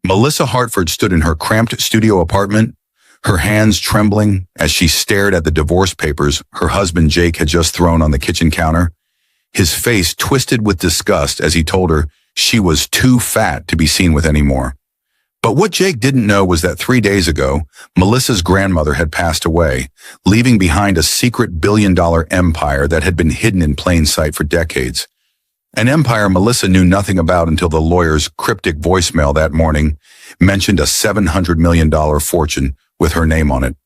Melissa Hartford stood in her cramped studio apartment, her hands trembling as she stared at the divorce papers her husband Jake had just thrown on the kitchen counter. His face twisted with disgust as he told her she was too fat to be seen with anymore. But what Jake didn't know was that 3 days ago, Melissa's grandmother had passed away, leaving behind a secret billion-dollar empire that had been hidden in plain sight for decades. An empire Melissa knew nothing about until the lawyer's cryptic voicemail that morning mentioned a $700 million fortune with her name on it.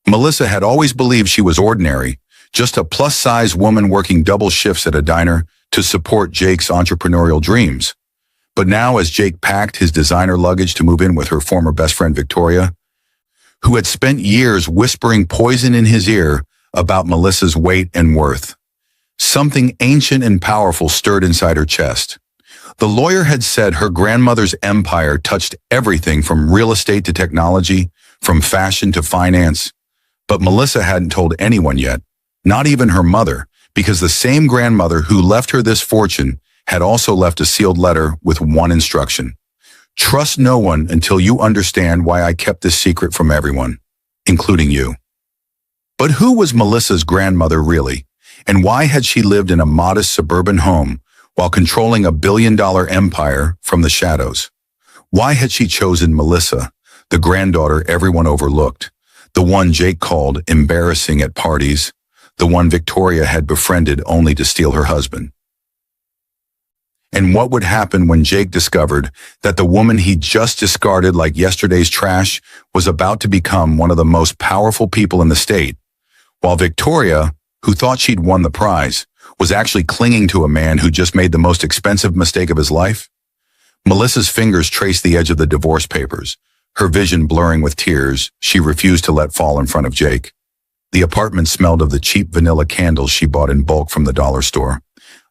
Melissa had always believed she was ordinary, just a plus-size woman working double shifts at a diner to support Jake's entrepreneurial dreams. But now, as Jake packed his designer luggage to move in with her former best friend Victoria, who had spent years whispering poison in his ear about Melissa's weight and worth, something ancient and powerful stirred inside her chest. The lawyer had said her grandmother's empire touched everything from real estate to technology, from fashion to finance. But Melissa hadn't told anyone yet, not even her mother, because the same grandmother who left her this fortune had also left a sealed letter with one instruction: trust no one until you understand why I kept this secret from everyone, including you. But who was Melissa's grandmother really? And why had she lived in a modest suburban home while controlling a billion-dollar empire from the shadows? Why had she chosen Melissa, the granddaughter everyone overlooked, the one Jake called embarrassing at parties, the one Victoria had befriended only to steal her husband? And what would happen when Jake discovered that the woman he just discarded like yesterday's trash was about to become one of the most powerful people in the state, while Victoria, who thought she'd won the prize, was actually clinging to a man who just made the most expensive mistake of his life? Melissa's fingers traced the edge of the divorce papers, her vision blurring with tears she refused to let fall in front of Jake. The apartment smelled of the cheap vanilla candles she bought in bulk from the dollar store,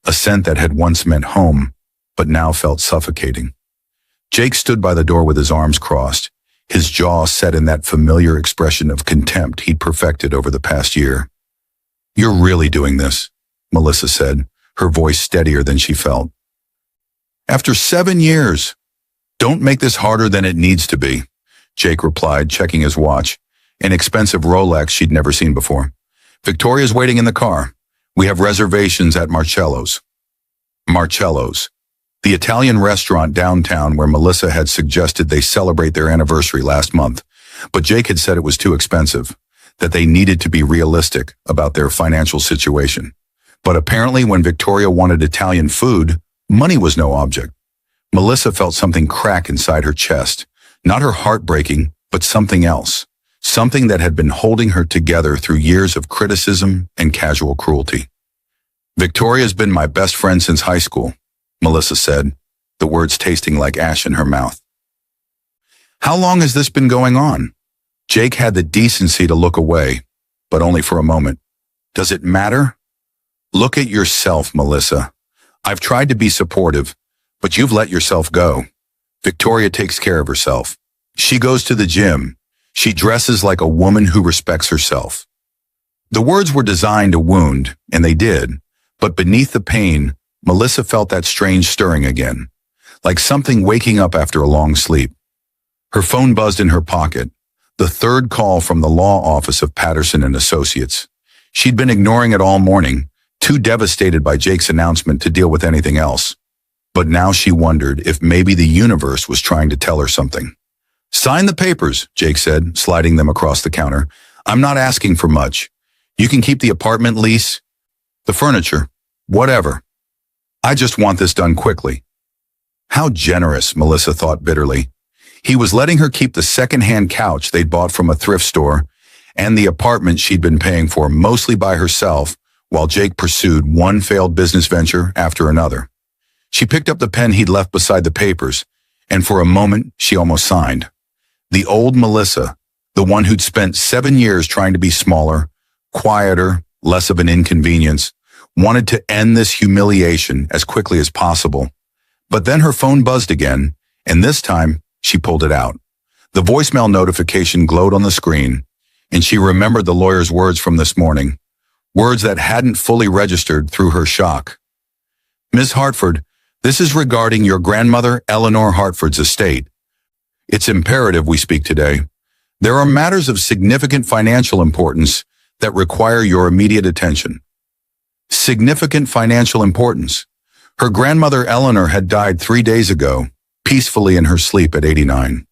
a scent that had once meant home, but now felt suffocating. Jake stood by the door with his arms crossed, his jaw set in that familiar expression of contempt he'd perfected over the past year. "You're really doing this," Melissa said, her voice steadier than she felt. "After 7 years. Don't make this harder than it needs to be," Jake replied, checking his watch, an expensive Rolex she'd never seen before. "Victoria's waiting in the car. We have reservations at Marcello's." Marcello's, the Italian restaurant downtown where Melissa had suggested they celebrate their anniversary last month, but Jake had said it was too expensive, that they needed to be realistic about their financial situation. But apparently when Victoria wanted Italian food, money was no object. Melissa felt something crack inside her chest, not her heart breaking, but something else, something that had been holding her together through years of criticism and casual cruelty. "Victoria's been my best friend since high school," Melissa said, the words tasting like ash in her mouth. "How long has this been going on?" Jake had the decency to look away, but only for a moment. "Does it matter?" "Look at yourself, Melissa. I've tried to be supportive, but you've let yourself go. Victoria takes care of herself. She goes to the gym. She dresses like a woman who respects herself." The words were designed to wound, and they did, but beneath the pain, Melissa felt that strange stirring again, like something waking up after a long sleep. Her phone buzzed in her pocket, the third call from the law office of Patterson and Associates. She'd been ignoring it all morning, too devastated by Jake's announcement to deal with anything else. But now she wondered if maybe the universe was trying to tell her something. "Sign the papers," Jake said, sliding them across the counter. "I'm not asking for much. You can keep the apartment lease, the furniture, whatever. I just want this done quickly." How generous, Melissa thought bitterly. He was letting her keep the second-hand couch they'd bought from a thrift store and the apartment she'd been paying for mostly by herself while Jake pursued one failed business venture after another. She picked up the pen he'd left beside the papers, and for a moment she almost signed. The old Melissa, the one who'd spent 7 years trying to be smaller, quieter, less of an inconvenience, wanted to end this humiliation as quickly as possible. But then her phone buzzed again, and this time she pulled it out. The voicemail notification glowed on the screen, and she remembered the lawyer's words from this morning, words that hadn't fully registered through her shock. "Ms. Hartford, this is regarding your grandmother Eleanor Hartford's estate. It's imperative we speak today. There are matters of significant financial importance that require your immediate attention. Significant financial importance. Her grandmother Eleanor had died 3 days ago, peacefully in her sleep at 89.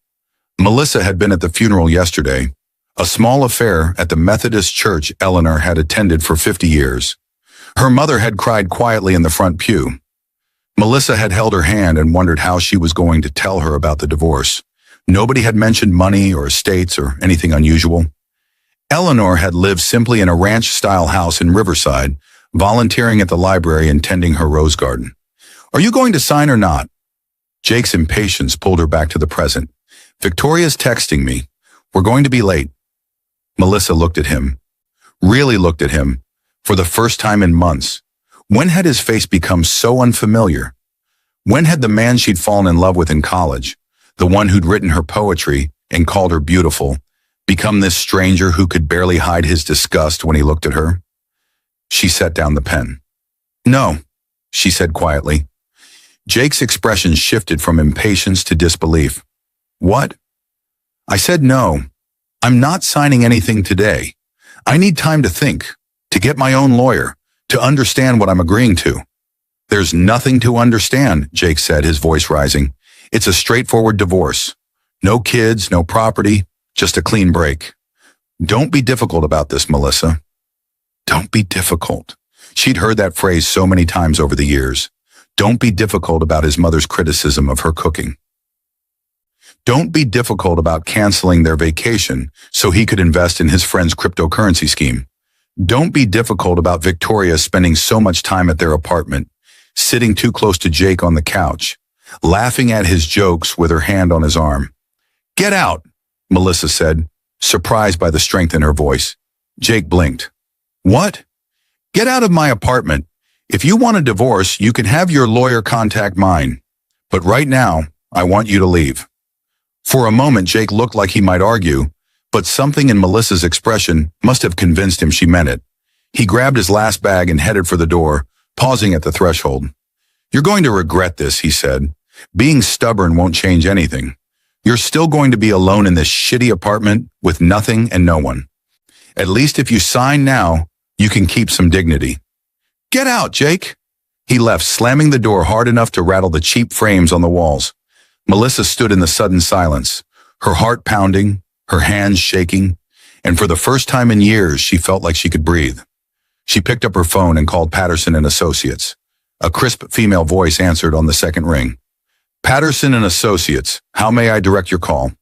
Melissa had been at the funeral yesterday, a small affair at the Methodist church Eleanor had attended for 50 years. Her mother had cried quietly in the front pew. Melissa had held her hand and wondered how she was going to tell her about the divorce. Nobody had mentioned money or estates or anything unusual. Eleanor had lived simply in a ranch-style house in Riverside, volunteering at the library and tending her rose garden. "Are you going to sign or not?" Jake's impatience pulled her back to the present. "Victoria's texting me. We're going to be late." Melissa looked at him. Really looked at him. For the first time in months. When had his face become so unfamiliar? When had the man she'd fallen in love with in college, the one who'd written her poetry and called her beautiful, become this stranger who could barely hide his disgust when he looked at her? She set down the pen. "No," she said quietly. Jake's expression shifted from impatience to disbelief. "What?" "I said no. I'm not signing anything today. I need time to think, to get my own lawyer, to understand what I'm agreeing to." "There's nothing to understand," Jake said, his voice rising. "It's a straightforward divorce. No kids, no property, just a clean break. Don't be difficult about this, Melissa." Don't be difficult. She'd heard that phrase so many times over the years. Don't be difficult about his mother's criticism of her cooking. Don't be difficult about canceling their vacation so he could invest in his friend's cryptocurrency scheme. Don't be difficult about Victoria spending so much time at their apartment, sitting too close to Jake on the couch, laughing at his jokes with her hand on his arm. "Get out," Melissa said, surprised by the strength in her voice. Jake blinked. "What?" "Get out of my apartment. If you want a divorce, you can have your lawyer contact mine. But right now, I want you to leave." For a moment, Jake looked like he might argue, but something in Melissa's expression must have convinced him she meant it. He grabbed his last bag and headed for the door, pausing at the threshold. "You're going to regret this," he said. "Being stubborn won't change anything. You're still going to be alone in this shitty apartment with nothing and no one. At least if you sign now, you can keep some dignity." "Get out, Jake." He left, slamming the door hard enough to rattle the cheap frames on the walls. Melissa stood in the sudden silence, her heart pounding, her hands shaking, and for the first time in years, she felt like she could breathe. She picked up her phone and called Patterson and Associates. A crisp female voice answered on the second ring. "Patterson and Associates, how may I direct your call?"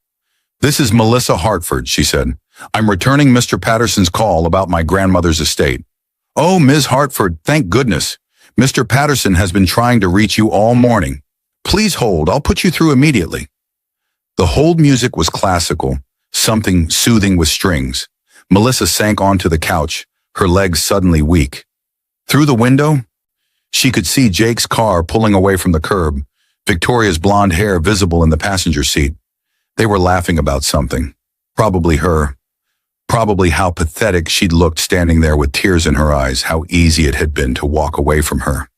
"This is Melissa Hartford," she said. "I'm returning Mr. Patterson's call about my grandmother's estate." "Oh, Ms. Hartford, thank goodness. Mr. Patterson has been trying to reach you all morning. Please hold, I'll put you through immediately." The hold music was classical, something soothing with strings. Melissa sank onto the couch, her legs suddenly weak. Through the window, she could see Jake's car pulling away from the curb, Victoria's blonde hair visible in the passenger seat. They were laughing about something. Probably her. Probably how pathetic she'd looked standing there with tears in her eyes, how easy it had been to walk away from her.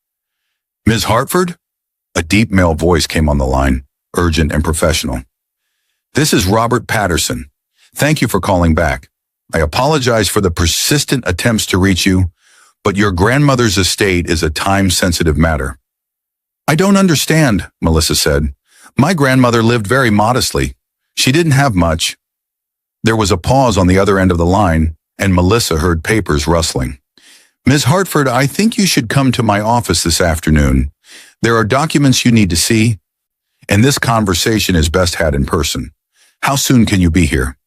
"Ms. Hartford?" A deep male voice came on the line, urgent and professional. "This is Robert Patterson. Thank you for calling back. I apologize for the persistent attempts to reach you, but your grandmother's estate is a time-sensitive matter." "I don't understand," Melissa said. "My grandmother lived very modestly. She didn't have much." There was a pause on the other end of the line, and Melissa heard papers rustling. "Ms. Hartford, I think you should come to my office this afternoon. There are documents you need to see, and this conversation is best had in person. How soon can you be here?"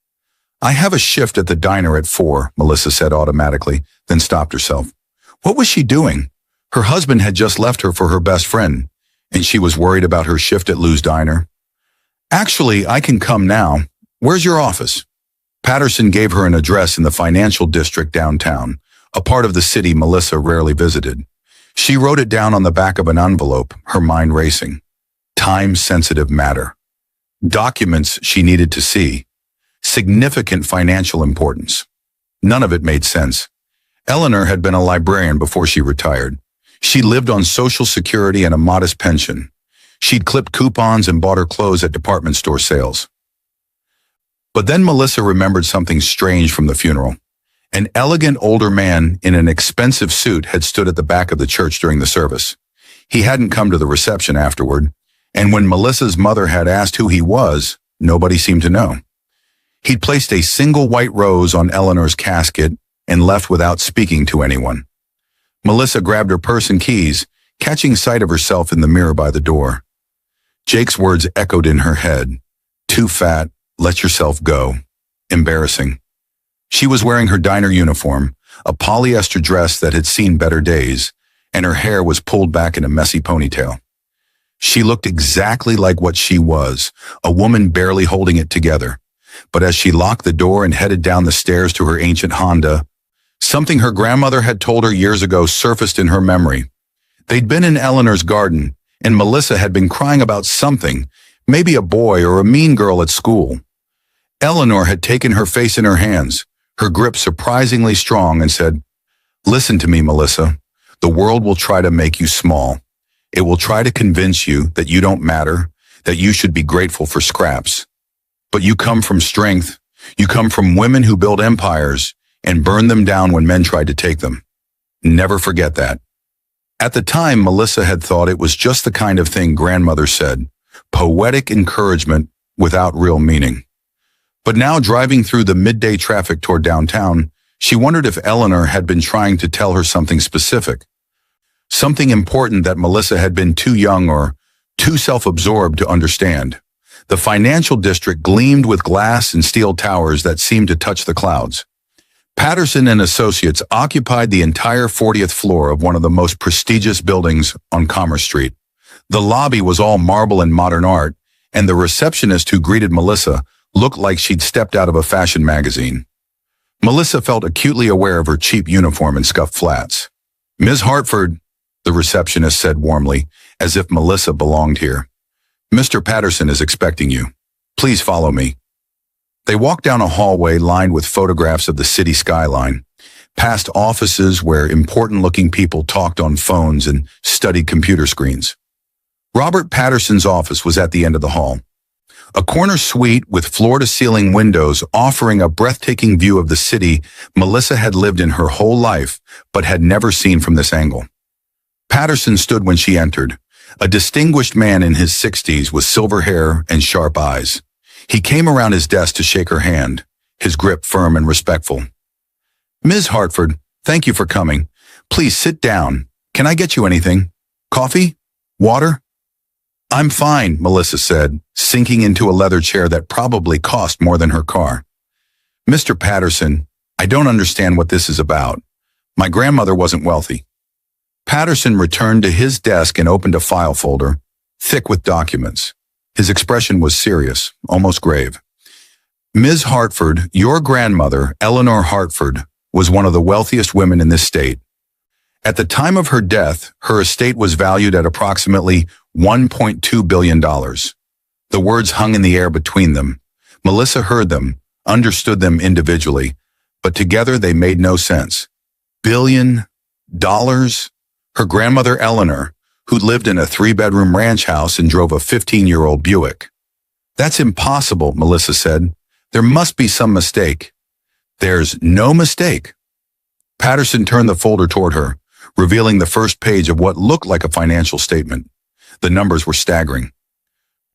"I have a shift at the diner at 4, Melissa said automatically, then stopped herself. What was she doing? Her husband had just left her for her best friend, and she was worried about her shift at Lou's Diner. "Actually, I can come now. Where's your office?" Patterson gave her an address in the financial district downtown, a part of the city Melissa rarely visited. She wrote it down on the back of an envelope, her mind racing. Time-sensitive matter. Documents she needed to see. Significant financial importance. None of it made sense. Eleanor had been a librarian before she retired. She lived on Social Security and a modest pension. She'd clipped coupons and bought her clothes at department store sales. But then Melissa remembered something strange from the funeral. An elegant older man in an expensive suit had stood at the back of the church during the service. He hadn't come to the reception afterward, and when Melissa's mother had asked who he was, nobody seemed to know. He'd placed a single white rose on Eleanor's casket and left without speaking to anyone. Melissa grabbed her purse and keys, catching sight of herself in the mirror by the door. Jake's words echoed in her head. Too fat, let yourself go. Embarrassing. She was wearing her diner uniform, a polyester dress that had seen better days, and her hair was pulled back in a messy ponytail. She looked exactly like what she was, a woman barely holding it together. But as she locked the door and headed down the stairs to her ancient Honda, something her grandmother had told her years ago surfaced in her memory. They'd been in Eleanor's garden, and Melissa had been crying about something, maybe a boy or a mean girl at school. Eleanor had taken her face in her hands, her grip surprisingly strong, and said, "Listen to me, Melissa. The world will try to make you small. It will try to convince you that you don't matter, that you should be grateful for scraps. But you come from strength. You come from women who build empires and burn them down when men tried to take them. Never forget that." At the time, Melissa had thought it was just the kind of thing grandmother said, poetic encouragement without real meaning. But now, driving through the midday traffic toward downtown, she wondered if Eleanor had been trying to tell her something specific, something important that Melissa had been too young or too self-absorbed to understand. The financial district gleamed with glass and steel towers that seemed to touch the clouds. Patterson and Associates occupied the entire 40th floor of one of the most prestigious buildings on Commerce Street. The lobby was all marble and modern art, and the receptionist who greeted Melissa looked like she'd stepped out of a fashion magazine. Melissa felt acutely aware of her cheap uniform and scuffed flats. "Ms. Hartford," the receptionist said warmly, as if Melissa belonged here. "Mr. Patterson is expecting you. Please follow me." They walked down a hallway lined with photographs of the city skyline, past offices where important-looking people talked on phones and studied computer screens. Robert Patterson's office was at the end of the hall. A corner suite with floor-to-ceiling windows offering a breathtaking view of the city Melissa had lived in her whole life but had never seen from this angle. Patterson stood when she entered, a distinguished man in his 60s with silver hair and sharp eyes. He came around his desk to shake her hand, his grip firm and respectful. "Ms. Hartford, thank you for coming. Please sit down. Can I get you anything? Coffee? Water?" "I'm fine," Melissa said, sinking into a leather chair that probably cost more than her car. "Mr. Patterson, I don't understand what this is about. My grandmother wasn't wealthy." Patterson returned to his desk and opened a file folder, thick with documents. His expression was serious, almost grave. "Ms. Hartford, your grandmother, Eleanor Hartford, was one of the wealthiest women in this state. At the time of her death, her estate was valued at approximately $1.2 billion. The words hung in the air between them. Melissa heard them, understood them individually, but together they made no sense. $1 billion? Her grandmother Eleanor, who'd lived in a 3-bedroom ranch house and drove a 15-year-old Buick. "That's impossible," Melissa said. "There must be some mistake." "There's no mistake." Patterson turned the folder toward her, revealing the first page of what looked like a financial statement. The numbers were staggering.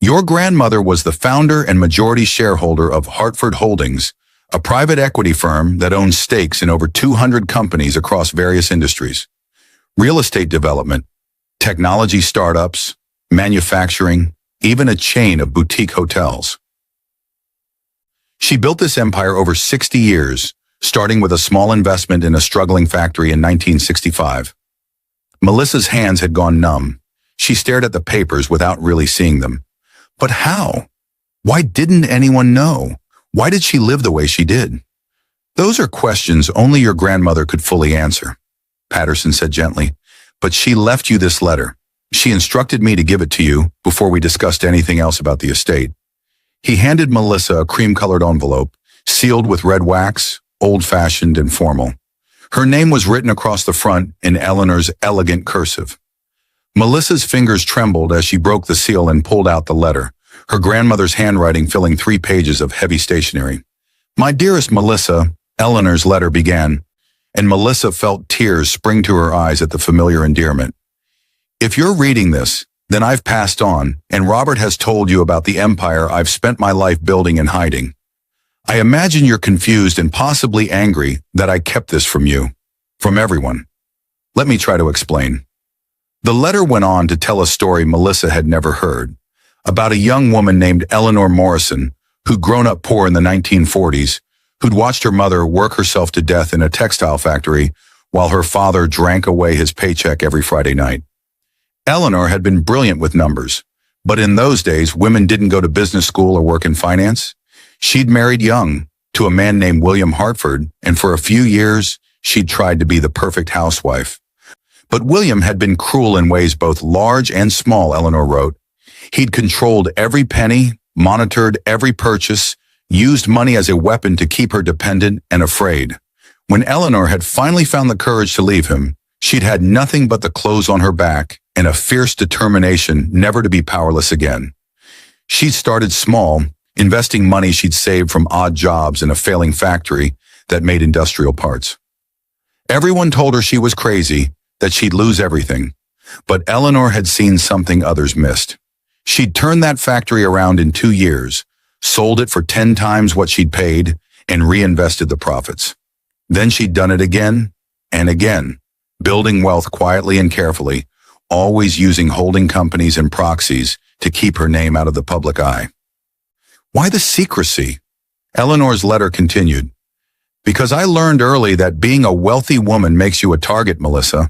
"Your grandmother was the founder and majority shareholder of Hartford Holdings, a private equity firm that owns stakes in over 200 companies across various industries. Real estate development, technology startups, manufacturing, even a chain of boutique hotels. She built this empire over 60 years, starting with a small investment in a struggling factory in 1965. Melissa's hands had gone numb. She stared at the papers without really seeing them. But how? Why didn't anyone know? Why did she live the way she did? "Those are questions only your grandmother could fully answer," Patterson said gently. "But she left you this letter. She instructed me to give it to you before we discussed anything else about the estate." He handed Melissa a cream-colored envelope, sealed with red wax, old-fashioned and formal. Her name was written across the front in Eleanor's elegant cursive. Melissa's fingers trembled as she broke the seal and pulled out the letter, her grandmother's handwriting filling 3 pages of heavy stationery. "My dearest Melissa," Eleanor's letter began, and Melissa felt tears spring to her eyes at the familiar endearment. "If you're reading this, then I've passed on, and Robert has told you about the empire I've spent my life building and hiding. I imagine you're confused and possibly angry that I kept this from you, from everyone. Let me try to explain." The letter went on to tell a story Melissa had never heard, about a young woman named Eleanor Morrison, who'd grown up poor in the 1940s, who'd watched her mother work herself to death in a textile factory while her father drank away his paycheck every Friday night. Eleanor had been brilliant with numbers, but in those days, women didn't go to business school or work in finance. She'd married young to a man named William Hartford, and for a few years, she'd tried to be the perfect housewife. But William had been cruel in ways both large and small, Eleanor wrote. He'd controlled every penny, monitored every purchase, used money as a weapon to keep her dependent and afraid. When Eleanor had finally found the courage to leave him, she'd had nothing but the clothes on her back and a fierce determination never to be powerless again. She'd started small, investing money she'd saved from odd jobs in a failing factory that made industrial parts. Everyone told her she was crazy, that she'd lose everything. But Eleanor had seen something others missed. She'd turned that factory around in 2 years, sold it for 10 times what she'd paid, and reinvested the profits. Then she'd done it again and again, building wealth quietly and carefully, always using holding companies and proxies to keep her name out of the public eye. Why the secrecy? Eleanor's letter continued. Because I learned early that being a wealthy woman makes you a target, Melissa.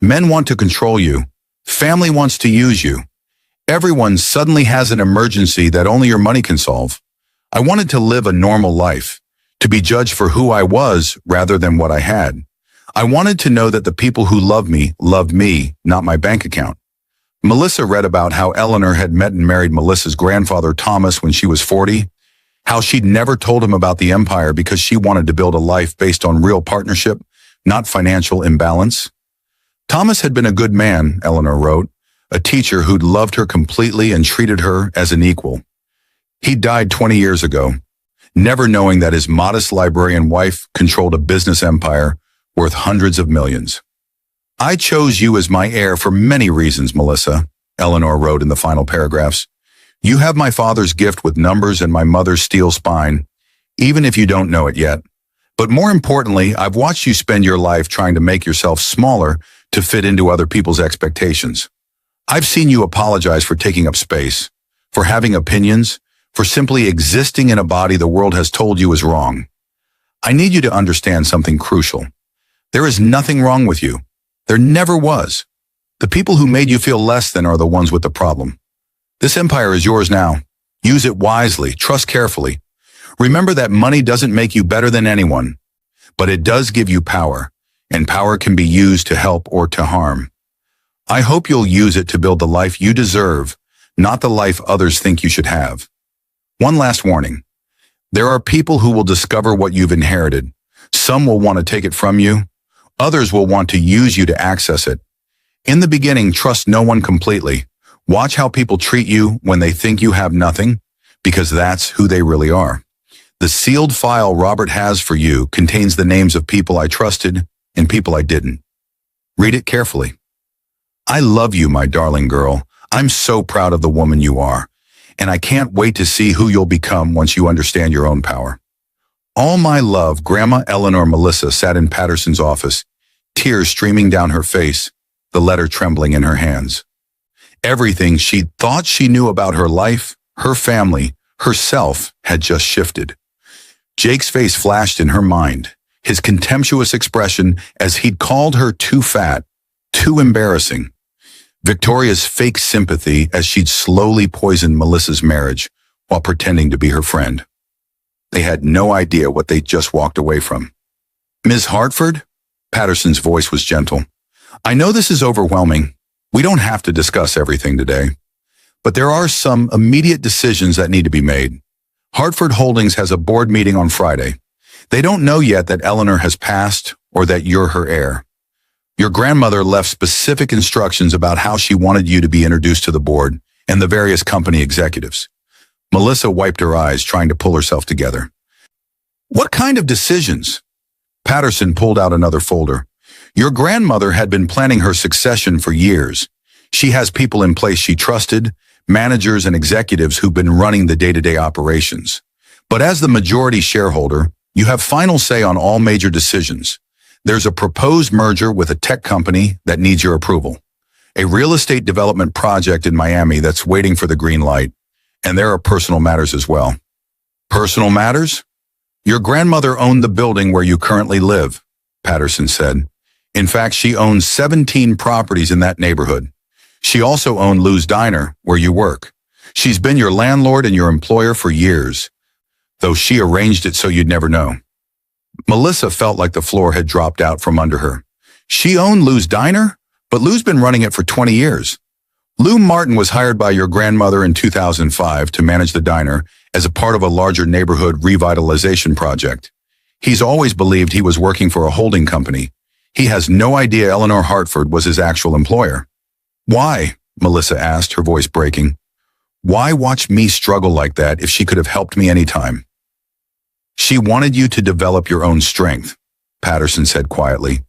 Men want to control you. Family wants to use you. Everyone suddenly has an emergency that only your money can solve. I wanted to live a normal life, to be judged for who I was rather than what I had. I wanted to know that the people who loved me, not my bank account. Melissa read about how Eleanor had met and married Melissa's grandfather Thomas when she was 40, how she'd never told him about the empire because she wanted to build a life based on real partnership, not financial imbalance. Thomas had been a good man, Eleanor wrote, a teacher who'd loved her completely and treated her as an equal. He died 20 years ago, never knowing that his modest librarian wife controlled a business empire worth hundreds of millions. I chose you as my heir for many reasons, Melissa, Eleanor wrote in the final paragraphs. You have my father's gift with numbers and my mother's steel spine, even if you don't know it yet. But more importantly, I've watched you spend your life trying to make yourself smaller to fit into other people's expectations. I've seen you apologize for taking up space, for having opinions, for simply existing in a body the world has told you is wrong. I need you to understand something crucial. There is nothing wrong with you. There never was. The people who made you feel less than are the ones with the problem. This empire is yours now. Use it wisely, trust carefully. Remember that money doesn't make you better than anyone, but it does give you power, and power can be used to help or to harm. I hope you'll use it to build the life you deserve, not the life others think you should have. One last warning. There are people who will discover what you've inherited. Some will want to take it from you. Others will want to use you to access it. In the beginning, trust no one completely. Watch how people treat you when they think you have nothing, because that's who they really are. The sealed file Robert has for you contains the names of people I trusted and people I didn't. Read it carefully. I love you, my darling girl. I'm so proud of the woman you are, and I can't wait to see who you'll become once you understand your own power. All my love, Grandma Eleanor. Melissa sat in Patterson's office, tears streaming down her face, the letter trembling in her hands. Everything she'd thought she knew about her life, her family, herself had just shifted. Jake's face flashed in her mind, his contemptuous expression as he'd called her too fat, too embarrassing. Victoria's fake sympathy as she'd slowly poisoned Melissa's marriage while pretending to be her friend. They had no idea what they'd just walked away from. Ms. Hartford? Patterson's voice was gentle. I know this is overwhelming. We don't have to discuss everything today. But there are some immediate decisions that need to be made. Hartford Holdings has a board meeting on Friday. They don't know yet that Eleanor has passed or that you're her heir. Your grandmother left specific instructions about how she wanted you to be introduced to the board and the various company executives. Melissa wiped her eyes, trying to pull herself together. What kind of decisions? Patterson pulled out another folder. Your grandmother had been planning her succession for years. She has people in place she trusted, managers and executives who've been running the day-to-day operations. But as the majority shareholder, you have final say on all major decisions. There's a proposed merger with a tech company that needs your approval. A real estate development project in Miami that's waiting for the green light. And there are personal matters as well. Personal matters? Your grandmother owned the building where you currently live, Patterson said. In fact, she owns 17 properties in that neighborhood. She also owned Lou's Diner, where you work. She's been your landlord and your employer for years, though she arranged it so you'd never know. Melissa felt like the floor had dropped out from under her. She owned Lou's Diner? But Lou's been running it for 20 years. Lou Martin was hired by your grandmother in 2005 to manage the diner as a part of a larger neighborhood revitalization project. He's always believed he was working for a holding company. He has no idea Eleanor Hartford was his actual employer. Why? Melissa asked, her voice breaking. Why watch me struggle like that if she could have helped me anytime? She wanted you to develop your own strength, Patterson said quietly.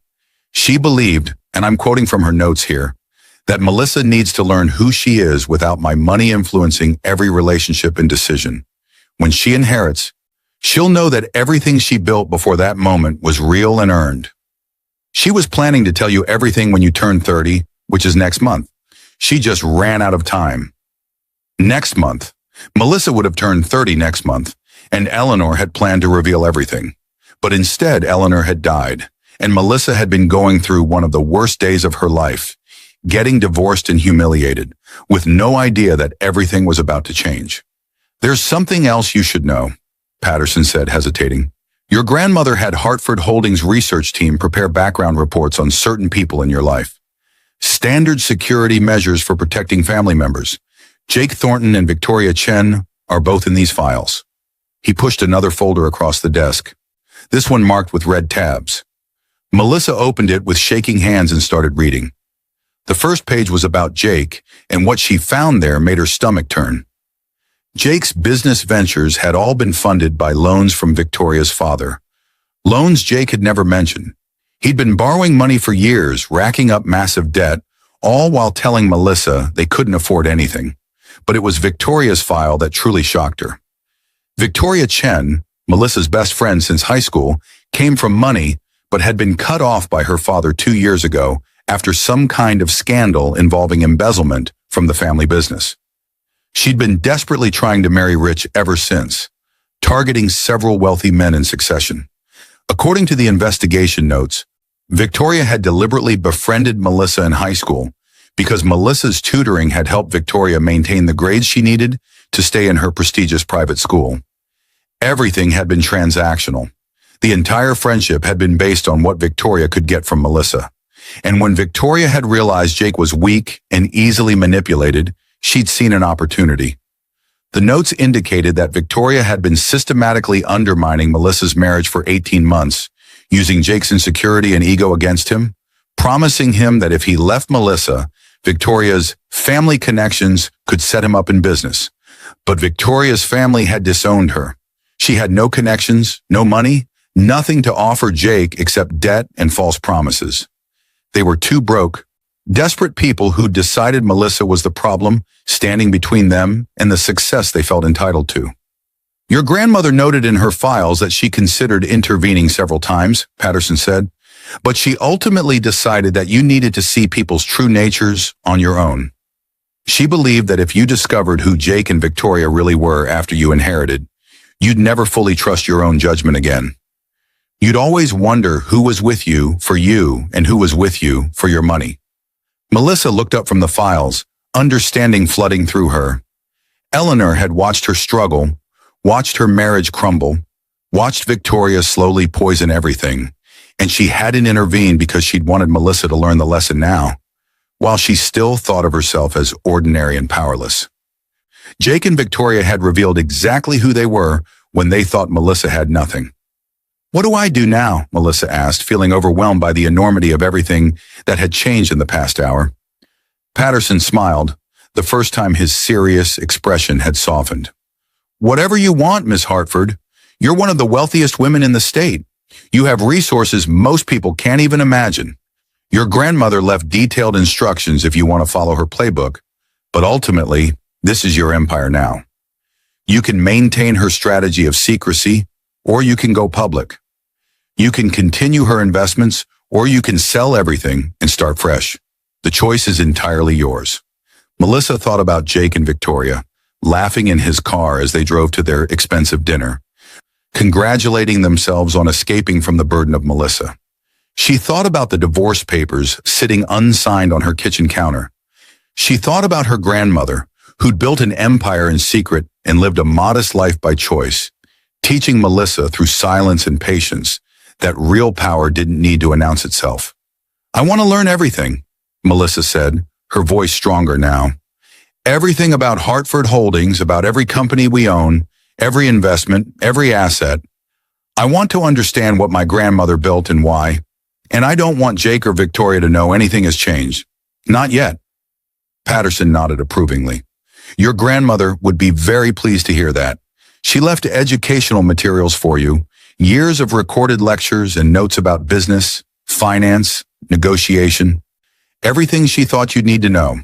She believed, and I'm quoting from her notes here, that Melissa needs to learn who she is without my money influencing every relationship and decision. When she inherits, she'll know that everything she built before that moment was real and earned. She was planning to tell you everything when you turn 30, which is next month. She just ran out of time. Next month. Melissa would have turned 30 next month, and Eleanor had planned to reveal everything. But instead, Eleanor had died, and Melissa had been going through one of the worst days of her life, getting divorced and humiliated, with no idea that everything was about to change. There's something else you should know, Patterson said, hesitating. Your grandmother had Hartford Holdings research team prepare background reports on certain people in your life. Standard security measures for protecting family members. Jake Thornton and Victoria Chen are both in these files. He pushed another folder across the desk, this one marked with red tabs. Melissa opened it with shaking hands and started reading. The first page was about Jake, and what she found there made her stomach turn. Jake's business ventures had all been funded by loans from Victoria's father. Loans Jake had never mentioned. He'd been borrowing money for years, racking up massive debt, all while telling Melissa they couldn't afford anything. But it was Victoria's file that truly shocked her. Victoria Chen, Melissa's best friend since high school, came from money, but had been cut off by her father 2 years ago after some kind of scandal involving embezzlement from the family business. She'd been desperately trying to marry rich ever since, targeting several wealthy men in succession. According to the investigation notes, Victoria had deliberately befriended Melissa in high school because Melissa's tutoring had helped Victoria maintain the grades she needed to stay in her prestigious private school. Everything had been transactional. The entire friendship had been based on what Victoria could get from Melissa. And when Victoria had realized Jake was weak and easily manipulated, she'd seen an opportunity. The notes indicated that Victoria had been systematically undermining Melissa's marriage for 18 months, using Jake's insecurity and ego against him, promising him that if he left Melissa, Victoria's family connections could set him up in business. But Victoria's family had disowned her. She had no connections, no money, nothing to offer Jake except debt and false promises. They were too broke, desperate people who decided Melissa was the problem, standing between them and the success they felt entitled to. Your grandmother noted in her files that she considered intervening several times, Patterson said, but she ultimately decided that you needed to see people's true natures on your own. She believed that if you discovered who Jake and Victoria really were after you inherited, you'd never fully trust your own judgment again. You'd always wonder who was with you for you and who was with you for your money. Melissa looked up from the files, understanding flooding through her. Eleanor had watched her struggle, watched her marriage crumble, watched Victoria slowly poison everything, and she hadn't intervened because she'd wanted Melissa to learn the lesson now, while she still thought of herself as ordinary and powerless. Jake and Victoria had revealed exactly who they were when they thought Melissa had nothing. What do I do now? Melissa asked, feeling overwhelmed by the enormity of everything that had changed in the past hour. Patterson smiled, the first time his serious expression had softened. Whatever you want, Miss Hartford. You're one of the wealthiest women in the state. You have resources most people can't even imagine. Your grandmother left detailed instructions if you want to follow her playbook, but ultimately, this is your empire now. You can maintain her strategy of secrecy, or you can go public. You can continue her investments, or you can sell everything and start fresh. The choice is entirely yours. Melissa thought about Jake and Victoria, laughing in his car as they drove to their expensive dinner, congratulating themselves on escaping from the burden of Melissa. She thought about the divorce papers sitting unsigned on her kitchen counter. She thought about her grandmother, who'd built an empire in secret and lived a modest life by choice, teaching Melissa through silence and patience that real power didn't need to announce itself. I want to learn everything, Melissa said, her voice stronger now. Everything about Hartford Holdings, about every company we own, every investment, every asset. I want to understand what my grandmother built and why, and I don't want Jake or Victoria to know anything has changed. Not yet. Patterson nodded approvingly. Your grandmother would be very pleased to hear that. She left educational materials for you, years of recorded lectures and notes about business, finance, negotiation, everything she thought you'd need to know.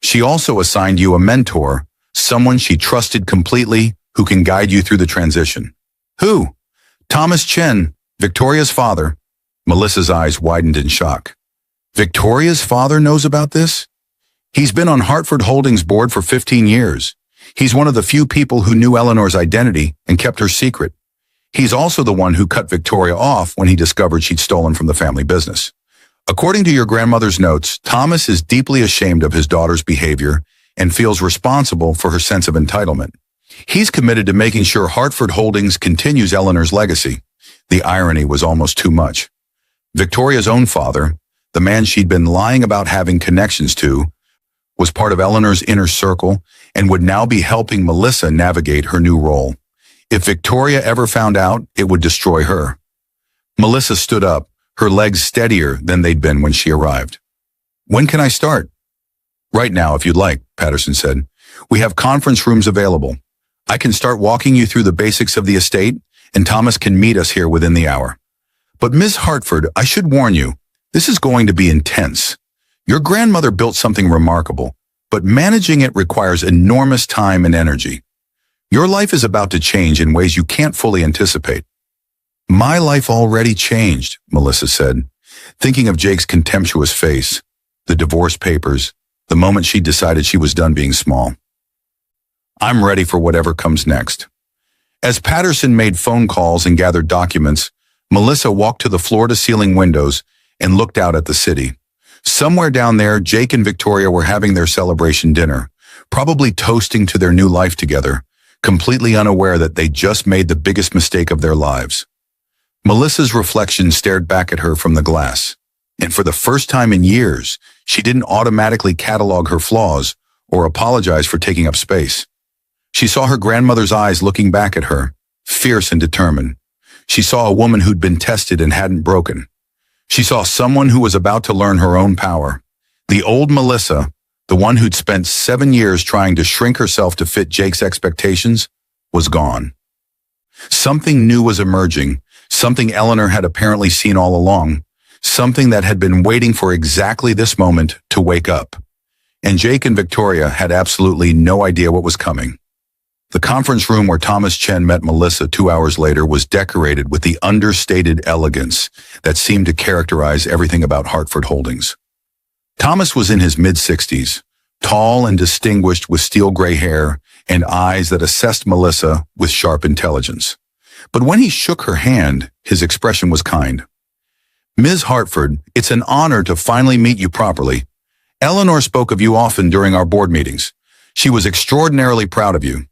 She also assigned you a mentor, someone she trusted completely who can guide you through the transition. Who? Thomas Chen, Victoria's father. Melissa's eyes widened in shock. Victoria's father knows about this? He's been on Hartford Holdings board for 15 years. He's one of the few people who knew Eleanor's identity and kept her secret. He's also the one who cut Victoria off when he discovered she'd stolen from the family business. According to your grandmother's notes, Thomas is deeply ashamed of his daughter's behavior and feels responsible for her sense of entitlement. He's committed to making sure Hartford Holdings continues Eleanor's legacy. The irony was almost too much. Victoria's own father, the man she'd been lying about having connections to, was part of Eleanor's inner circle and would now be helping Melissa navigate her new role. If Victoria ever found out, it would destroy her. Melissa stood up, her legs steadier than they'd been when she arrived. When can I start? Right now, if you'd like, Patterson said. We have conference rooms available. I can start walking you through the basics of the estate, and Thomas can meet us here within the hour. But Ms. Hartford, I should warn you, this is going to be intense. Your grandmother built something remarkable, but managing it requires enormous time and energy. Your life is about to change in ways you can't fully anticipate. My life already changed, Melissa said, thinking of Jake's contemptuous face, the divorce papers, the moment she decided she was done being small. I'm ready for whatever comes next. As Patterson made phone calls and gathered documents, Melissa walked to the floor-to-ceiling windows and looked out at the city. Somewhere down there, Jake and Victoria were having their celebration dinner, probably toasting to their new life together, completely unaware that they just made the biggest mistake of their lives. Melissa's reflection stared back at her from the glass, and for the first time in years, she didn't automatically catalog her flaws or apologize for taking up space. She saw her grandmother's eyes looking back at her, fierce and determined. She saw a woman who'd been tested and hadn't broken. She saw someone who was about to learn her own power. The old Melissa, the one who'd spent 7 years trying to shrink herself to fit Jake's expectations, was gone. Something new was emerging, something Eleanor had apparently seen all along, something that had been waiting for exactly this moment to wake up. And Jake and Victoria had absolutely no idea what was coming. The conference room where Thomas Chen met Melissa 2 hours later was decorated with the understated elegance that seemed to characterize everything about Hartford Holdings. Thomas was in his mid-60s, tall and distinguished with steel gray hair and eyes that assessed Melissa with sharp intelligence. But when he shook her hand, his expression was kind. Ms. Hartford, it's an honor to finally meet you properly. Eleanor spoke of you often during our board meetings. She was extraordinarily proud of you.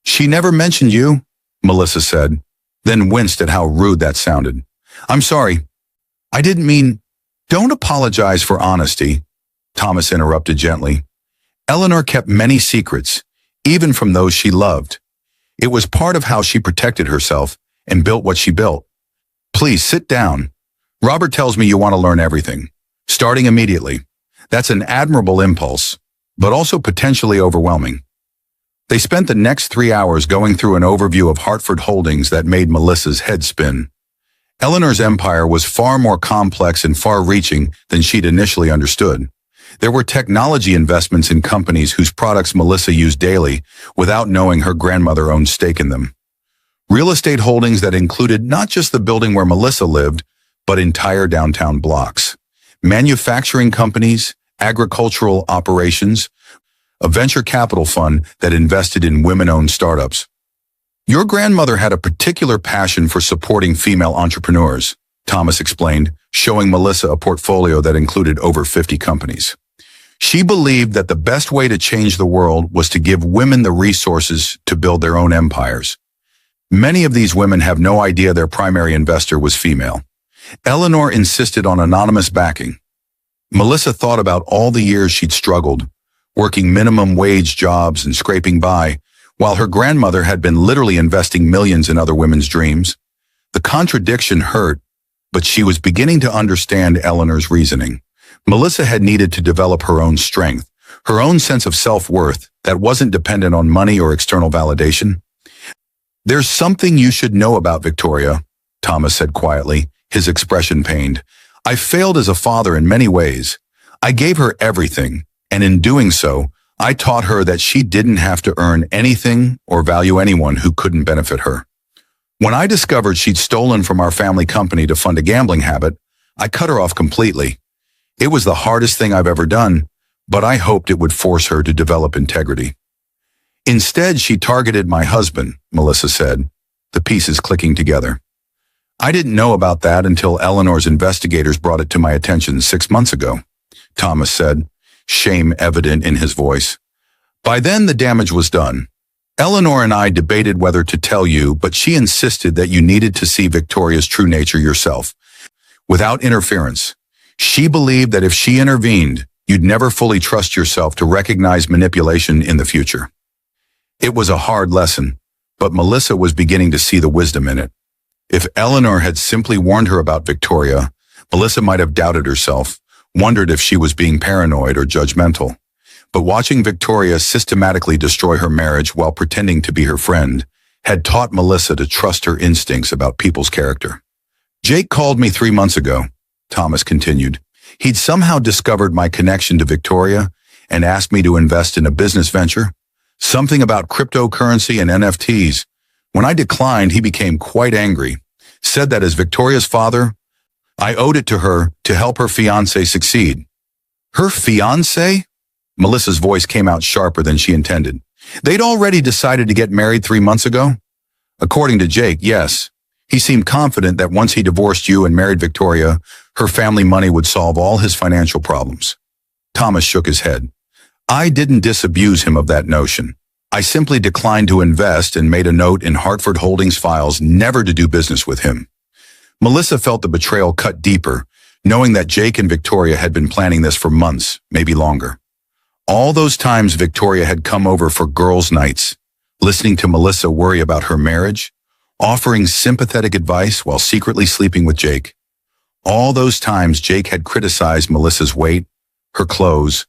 She never mentioned you, Melissa said, then winced at how rude that sounded. I'm sorry. I didn't mean... Don't apologize for honesty, Thomas interrupted gently. Eleanor kept many secrets, even from those she loved. It was part of how she protected herself and built what she built. Please sit down. Robert tells me you want to learn everything, starting immediately. That's an admirable impulse, but also potentially overwhelming. They spent the next 3 hours going through an overview of Hartford Holdings that made Melissa's head spin. Eleanor's empire was far more complex and far-reaching than she'd initially understood. There were technology investments in companies whose products Melissa used daily without knowing her grandmother owned stake in them. Real estate holdings that included not just the building where Melissa lived, but entire downtown blocks. Manufacturing companies, agricultural operations, a venture capital fund that invested in women-owned startups. Your grandmother had a particular passion for supporting female entrepreneurs, Thomas explained, showing Melissa a portfolio that included over 50 companies. She believed that the best way to change the world was to give women the resources to build their own empires. Many of these women have no idea their primary investor was female. Eleanor insisted on anonymous backing. Melissa thought about all the years she'd struggled, working minimum wage jobs and scraping by, while her grandmother had been literally investing millions in other women's dreams. The contradiction hurt, but she was beginning to understand Eleanor's reasoning. Melissa had needed to develop her own strength, her own sense of self-worth that wasn't dependent on money or external validation. "There's something you should know about Victoria," Thomas said quietly, his expression pained. "I failed as a father in many ways. I gave her everything, and in doing so, I taught her that she didn't have to earn anything or value anyone who couldn't benefit her. When I discovered she'd stolen from our family company to fund a gambling habit, I cut her off completely. It was the hardest thing I've ever done, but I hoped it would force her to develop integrity. Instead, she targeted my husband," Melissa said, the pieces clicking together. "I didn't know about that until Eleanor's investigators brought it to my attention 6 months ago," Thomas said, shame evident in his voice. "By then, the damage was done. Eleanor and I debated whether to tell you, but she insisted that you needed to see Victoria's true nature yourself, without interference. She believed that if she intervened, you'd never fully trust yourself to recognize manipulation in the future." It was a hard lesson, but Melissa was beginning to see the wisdom in it. If Eleanor had simply warned her about Victoria, Melissa might have doubted herself, wondered if she was being paranoid or judgmental. But watching Victoria systematically destroy her marriage while pretending to be her friend had taught Melissa to trust her instincts about people's character. "Jake called me 3 months ago," Thomas continued. "He'd somehow discovered my connection to Victoria and asked me to invest in a business venture, something about cryptocurrency and NFTs. When I declined, he became quite angry, said that as Victoria's father, I owed it to her to help her fiancé succeed." "Her fiancé?" Melissa's voice came out sharper than she intended. "They'd already decided to get married 3 months ago?" "According to Jake, yes. He seemed confident that once he divorced you and married Victoria, her family money would solve all his financial problems." Thomas shook his head. "I didn't disabuse him of that notion. I simply declined to invest and made a note in Hartford Holdings files never to do business with him." Melissa felt the betrayal cut deeper, knowing that Jake and Victoria had been planning this for months, maybe longer. All those times Victoria had come over for girls' nights, listening to Melissa worry about her marriage, offering sympathetic advice while secretly sleeping with Jake. All those times Jake had criticized Melissa's weight, her clothes,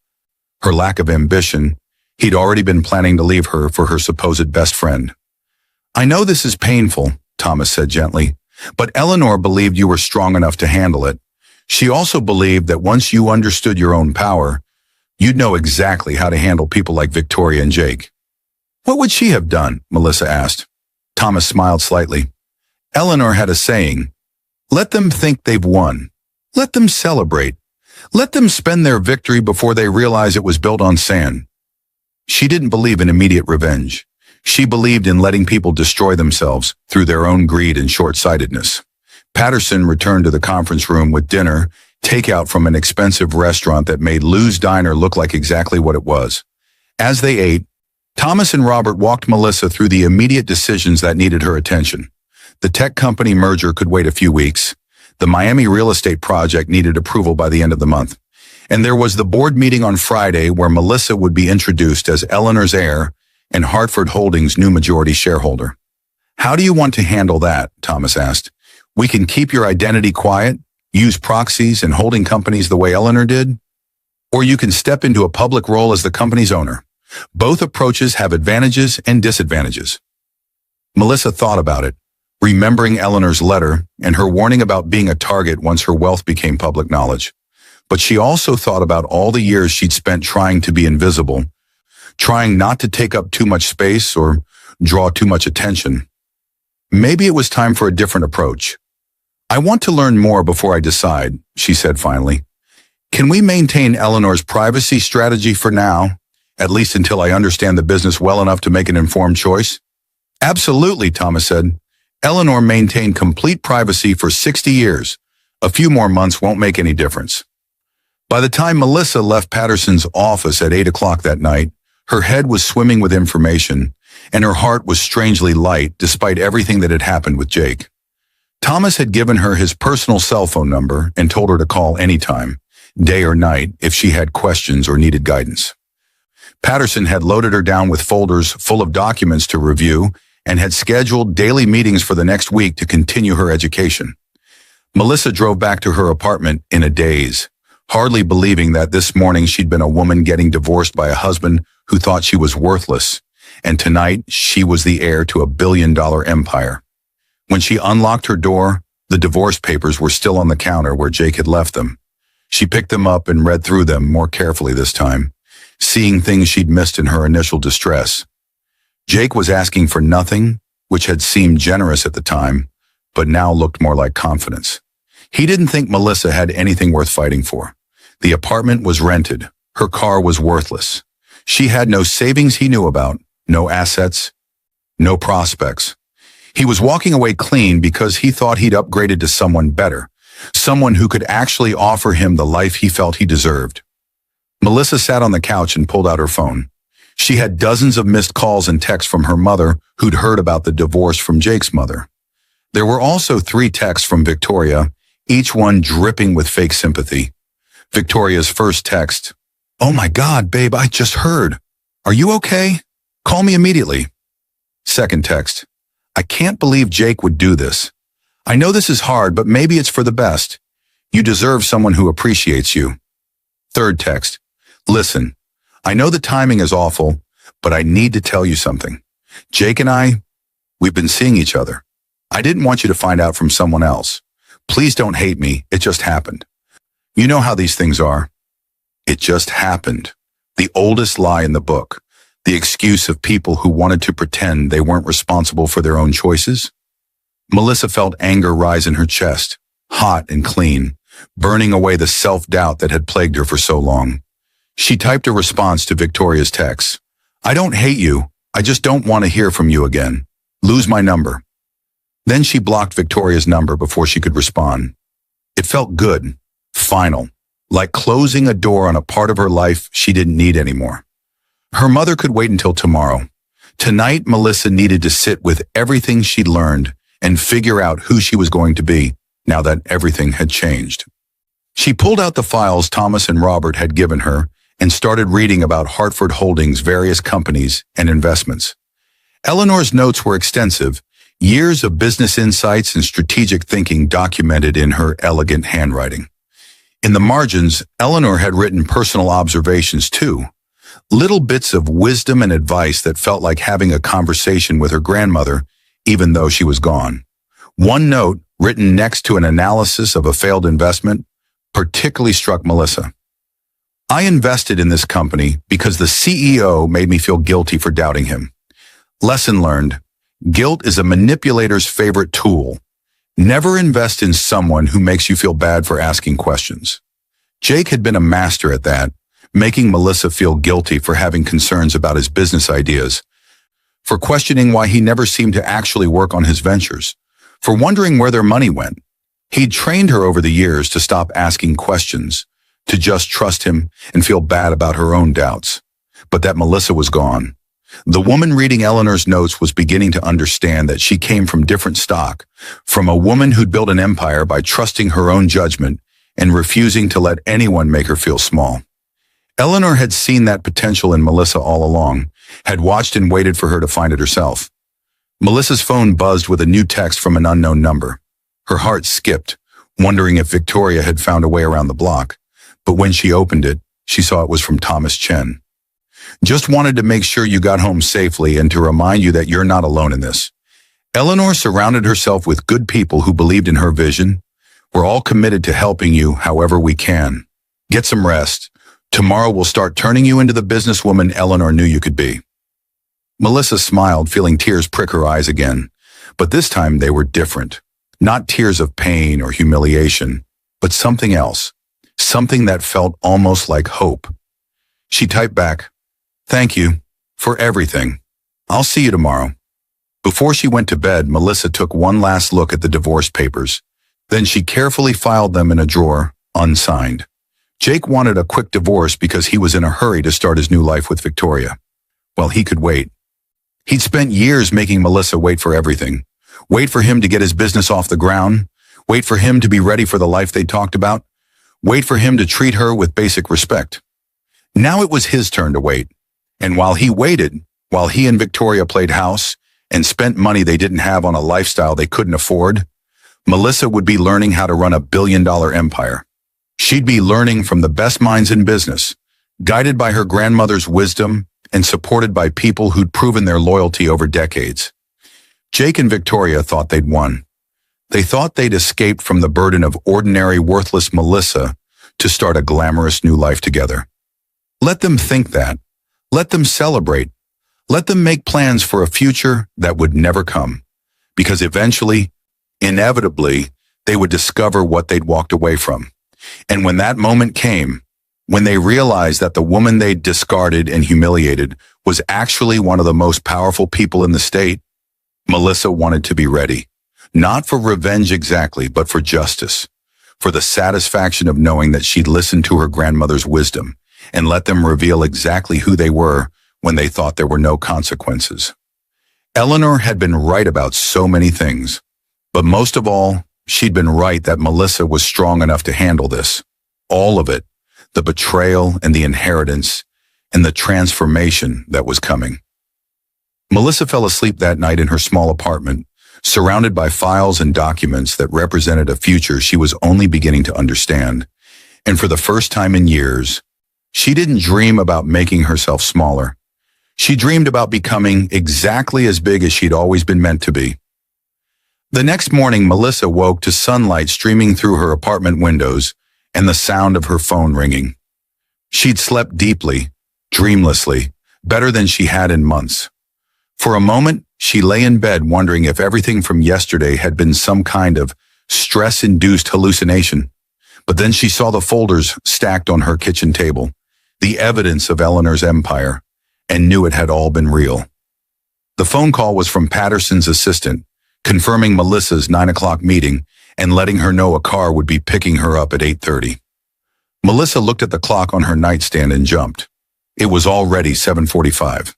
her lack of ambition. He'd already been planning to leave her for her supposed best friend. "I know this is painful," Thomas said gently, "but Eleanor believed you were strong enough to handle it. She also believed that once you understood your own power, you'd know exactly how to handle people like Victoria and Jake." "What would she have done?" Melissa asked. Thomas smiled slightly. "Eleanor had a saying, 'Let them think they've won. Let them celebrate. Let them spend their victory before they realize it was built on sand.' She didn't believe in immediate revenge. She believed in letting people destroy themselves through their own greed and short-sightedness." Patterson returned to the conference room with dinner, takeout from an expensive restaurant that made Lou's Diner look like exactly what it was. As they ate, Thomas and Robert walked Melissa through the immediate decisions that needed her attention. The tech company merger could wait a few weeks. The Miami real estate project needed approval by the end of the month. And there was the board meeting on Friday where Melissa would be introduced as Eleanor's heir and Hartford Holdings' new majority shareholder. "How do you want to handle that?" Thomas asked. "We can keep your identity quiet, use proxies and holding companies the way Eleanor did, or you can step into a public role as the company's owner. Both approaches have advantages and disadvantages. Melissa thought about it, remembering Eleanor's letter and her warning about being a target once her wealth became public knowledge. But she also thought about all the years she'd spent trying to be invisible, trying not to take up too much space or draw too much attention. Maybe it was time for a different approach. "I want to learn more before I decide," she said finally. "Can we maintain Eleanor's privacy strategy for now, at least until I understand the business well enough to make an informed choice?" "Absolutely," Thomas said. "Eleanor maintained complete privacy for 60 years. A few more months won't make any difference." By the time Melissa left Patterson's office at 8 o'clock that night, her head was swimming with information, and her heart was strangely light despite everything that had happened with Jake. Thomas had given her his personal cell phone number and told her to call anytime, day or night, if she had questions or needed guidance. Patterson had loaded her down with folders full of documents to review and had scheduled daily meetings for the next week to continue her education. Melissa drove back to her apartment in a daze, hardly believing that this morning she'd been a woman getting divorced by a husband who thought she was worthless, and tonight she was the heir to a billion-dollar empire. When she unlocked her door, the divorce papers were still on the counter where Jake had left them. She picked them up and read through them more carefully this time, seeing things she'd missed in her initial distress. Jake was asking for nothing, which had seemed generous at the time, but now looked more like confidence. He didn't think Melissa had anything worth fighting for. The apartment was rented. Her car was worthless. She had no savings he knew about, no assets, no prospects. He was walking away clean because he thought he'd upgraded to someone better, someone who could actually offer him the life he felt he deserved. Melissa sat on the couch and pulled out her phone. She had dozens of missed calls and texts from her mother who'd heard about the divorce from Jake's mother. There were also 3 texts from Victoria, each one dripping with fake sympathy. Victoria's first text, "Oh my God, babe, I just heard. Are you okay? Call me immediately." Second text, "I can't believe Jake would do this. I know this is hard, but maybe it's for the best. You deserve someone who appreciates you." Third text, "Listen, I know the timing is awful, but I need to tell you something. Jake and we've been seeing each other. I didn't want you to find out from someone else. Please don't hate me, it just happened. You know how these things are. It just happened." The oldest lie in the book, the excuse of people who wanted to pretend they weren't responsible for their own choices. Melissa felt anger rise in her chest, hot and clean, burning away the self-doubt that had plagued her for so long. She typed a response to Victoria's text. "I don't hate you, I just don't want to hear from you again. Lose my number." Then she blocked Victoria's number before she could respond. It felt good, final, like closing a door on a part of her life she didn't need anymore. Her mother could wait until tomorrow. Tonight, Melissa needed to sit with everything she'd learned and figure out who she was going to be now that everything had changed. She pulled out the files Thomas and Robert had given her and started reading about Hartford Holdings' various companies and investments. Eleanor's notes were extensive, years of business insights and strategic thinking documented in her elegant handwriting. In the margins, Eleanor had written personal observations too, little bits of wisdom and advice that felt like having a conversation with her grandmother, even though she was gone. One note, written next to an analysis of a failed investment, particularly struck Melissa. "I invested in this company because the CEO made me feel guilty for doubting him. Lesson learned, guilt is a manipulator's favorite tool. Never invest in someone who makes you feel bad for asking questions." Jake had been a master at that, making Melissa feel guilty for having concerns about his business ideas, for questioning why he never seemed to actually work on his ventures, for wondering where their money went. He'd trained her over the years to stop asking questions, to just trust him and feel bad about her own doubts. But that Melissa was gone. The woman reading Eleanor's notes was beginning to understand that she came from different stock, from a woman who'd built an empire by trusting her own judgment and refusing to let anyone make her feel small. Eleanor had seen that potential in Melissa all along, had watched and waited for her to find it herself. Melissa's phone buzzed with a new text from an unknown number. Her heart skipped, wondering if Victoria had found a way around the block. But when she opened it, she saw it was from Thomas Chen. Just wanted to make sure you got home safely and to remind you that you're not alone in this. Eleanor surrounded herself with good people who believed in her vision. We're all committed to helping you however we can. Get some rest. Tomorrow we'll start turning you into the businesswoman Eleanor knew you could be. Melissa smiled, feeling tears prick her eyes again. But this time they were different. Not tears of pain or humiliation, but something else. Something that felt almost like hope. She typed back, "Thank you for everything. I'll see you tomorrow." Before she went to bed, Melissa took one last look at the divorce papers. Then she carefully filed them in a drawer, unsigned. Jake wanted a quick divorce because he was in a hurry to start his new life with Victoria. Well, he could wait. He'd spent years making Melissa wait for everything. Wait for him to get his business off the ground. Wait for him to be ready for the life they talked about. Wait for him to treat her with basic respect. Now it was his turn to wait. And while he waited, while he and Victoria played house and spent money they didn't have on a lifestyle they couldn't afford, Melissa would be learning how to run a billion-dollar empire. She'd be learning from the best minds in business, guided by her grandmother's wisdom and supported by people who'd proven their loyalty over decades. Jake and Victoria thought they'd won. They thought they'd escaped from the burden of ordinary, worthless Melissa to start a glamorous new life together. Let them think that. Let them celebrate. Let them make plans for a future that would never come. Because eventually, inevitably, they would discover what they'd walked away from. And when that moment came, when they realized that the woman they'd discarded and humiliated was actually one of the most powerful people in the state, Melissa wanted to be ready. Not for revenge exactly, but for justice. For the satisfaction of knowing that she'd listened to her grandmother's wisdom and let them reveal exactly who they were when they thought there were no consequences. Eleanor had been right about so many things, but most of all, she'd been right that Melissa was strong enough to handle this. All of it, the betrayal and the inheritance and the transformation that was coming. Melissa fell asleep that night in her small apartment, surrounded by files and documents that represented a future she was only beginning to understand. And for the first time in years, she didn't dream about making herself smaller. She dreamed about becoming exactly as big as she'd always been meant to be. The next morning, Melissa woke to sunlight streaming through her apartment windows and the sound of her phone ringing. She'd slept deeply, dreamlessly, better than she had in months. For a moment, she lay in bed wondering if everything from yesterday had been some kind of stress-induced hallucination. But then she saw the folders stacked on her kitchen table, the evidence of Eleanor's empire, and knew it had all been real. The phone call was from Patterson's assistant, confirming Melissa's 9 o'clock meeting and letting her know a car would be picking her up at 8:30. Melissa looked at the clock on her nightstand and jumped. It was already 7:45.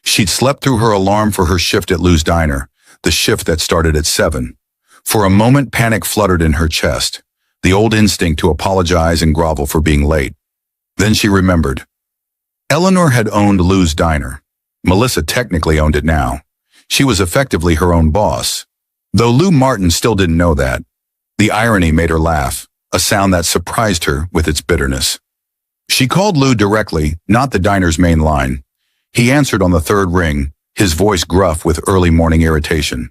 She'd slept through her alarm for her shift at Lou's Diner, the shift that started at 7. For a moment, panic fluttered in her chest, the old instinct to apologize and grovel for being late. Then she remembered. Eleanor had owned Lou's Diner. Melissa technically owned it now. She was effectively her own boss. Though Lou Martin still didn't know that. The irony made her laugh, a sound that surprised her with its bitterness. She called Lou directly, not the diner's main line. He answered on the third ring, his voice gruff with early morning irritation.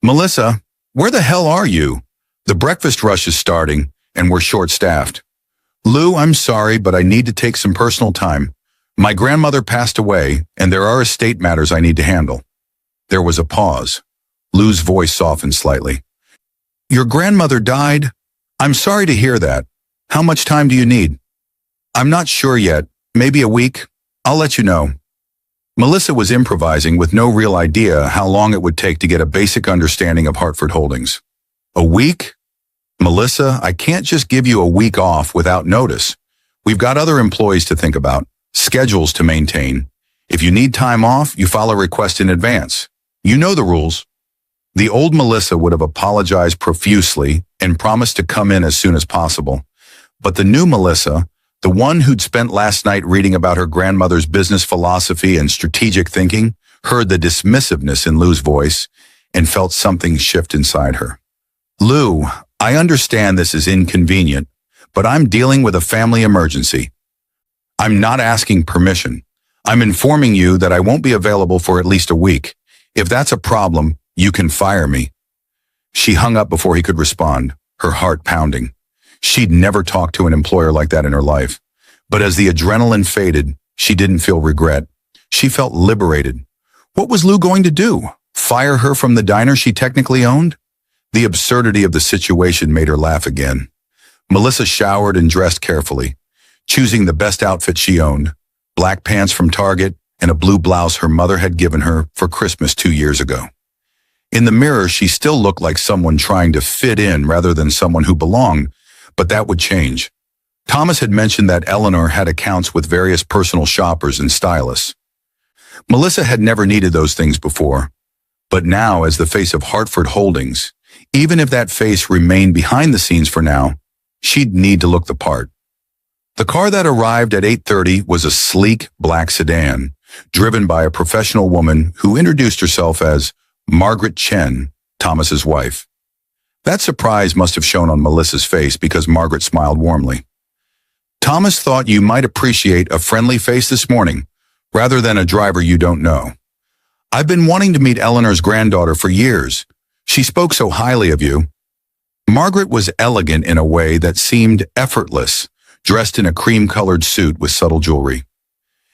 "Melissa, where the hell are you? The breakfast rush is starting, and we're short-staffed." "Lou, I'm sorry, but I need to take some personal time. My grandmother passed away, and there are estate matters I need to handle." There was a pause. Lou's voice softened slightly. "Your grandmother died? I'm sorry to hear that. How much time do you need?" "I'm not sure yet. Maybe a week. I'll let you know." Melissa was improvising with no real idea how long it would take to get a basic understanding of Hartford Holdings. "A week? Melissa, I can't just give you a week off without notice. We've got other employees to think about, schedules to maintain. If you need time off, you file a request in advance. You know the rules." The old Melissa would have apologized profusely and promised to come in as soon as possible. But the new Melissa, the one who'd spent last night reading about her grandmother's business philosophy and strategic thinking, heard the dismissiveness in Lou's voice and felt something shift inside her. "Lou, I understand this is inconvenient, but I'm dealing with a family emergency. I'm not asking permission. I'm informing you that I won't be available for at least a week. If that's a problem, you can fire me." She hung up before he could respond, her heart pounding. She'd never talked to an employer like that in her life. But as the adrenaline faded, she didn't feel regret. She felt liberated. What was Lou going to do? Fire her from the diner she technically owned? The absurdity of the situation made her laugh again. Melissa showered and dressed carefully, choosing the best outfit she owned, black pants from Target and a blue blouse her mother had given her for Christmas 2 years ago. In the mirror, she still looked like someone trying to fit in rather than someone who belonged, but that would change. Thomas had mentioned that Eleanor had accounts with various personal shoppers and stylists. Melissa had never needed those things before, but now, as the face of Hartford Holdings, even if that face remained behind the scenes for now, she'd need to look the part. The car that arrived at 8:30 was a sleek black sedan, driven by a professional woman who introduced herself as Margaret Chen, Thomas's wife. That surprise must have shown on Melissa's face because Margaret smiled warmly. "Thomas thought you might appreciate a friendly face this morning, rather than a driver you don't know. I've been wanting to meet Eleanor's granddaughter for years. She spoke so highly of you." Margaret was elegant in a way that seemed effortless, dressed in a cream-colored suit with subtle jewelry.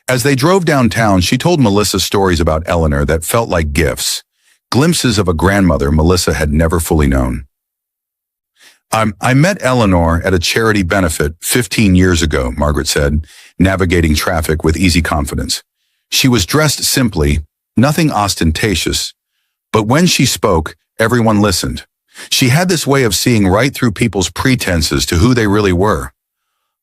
As they drove downtown, she told Melissa stories about Eleanor that felt like gifts, glimpses of a grandmother Melissa had never fully known. I met Eleanor at a charity benefit 15 years ago," Margaret said, navigating traffic with easy confidence. "She was dressed simply, nothing ostentatious, but when she spoke, everyone listened. She had this way of seeing right through people's pretenses to who they really were.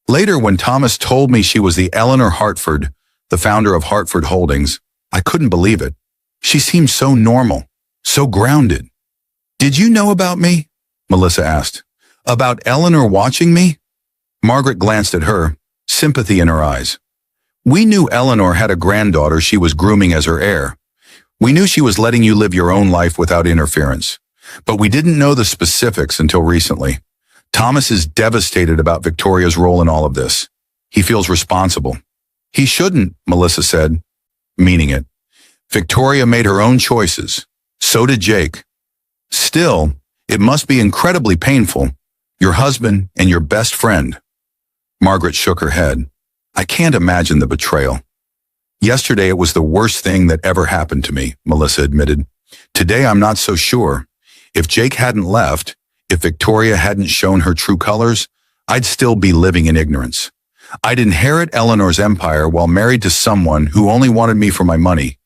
Later, when Thomas told me she was the Eleanor Hartford, the founder of Hartford Holdings, I couldn't believe it. She seemed so normal, so grounded." "Did you know about me?" Melissa asked. "About Eleanor watching me?" Margaret glanced at her, sympathy in her eyes. "We knew Eleanor had a granddaughter she was grooming as her heir. We knew she was letting you live your own life without interference. But we didn't know the specifics until recently. Thomas is devastated about Victoria's role in all of this. He feels responsible." "He shouldn't," Melissa said, meaning it. "Victoria made her own choices. So did Jake. Still, it must be incredibly painful. Your husband and your best friend." Margaret shook her head. "I can't imagine the betrayal." "Yesterday it was the worst thing that ever happened to me," Melissa admitted. "Today I'm not so sure. If Jake hadn't left, if Victoria hadn't shown her true colors, I'd still be living in ignorance. I'd inherit Eleanor's empire while married to someone who only wanted me for my money.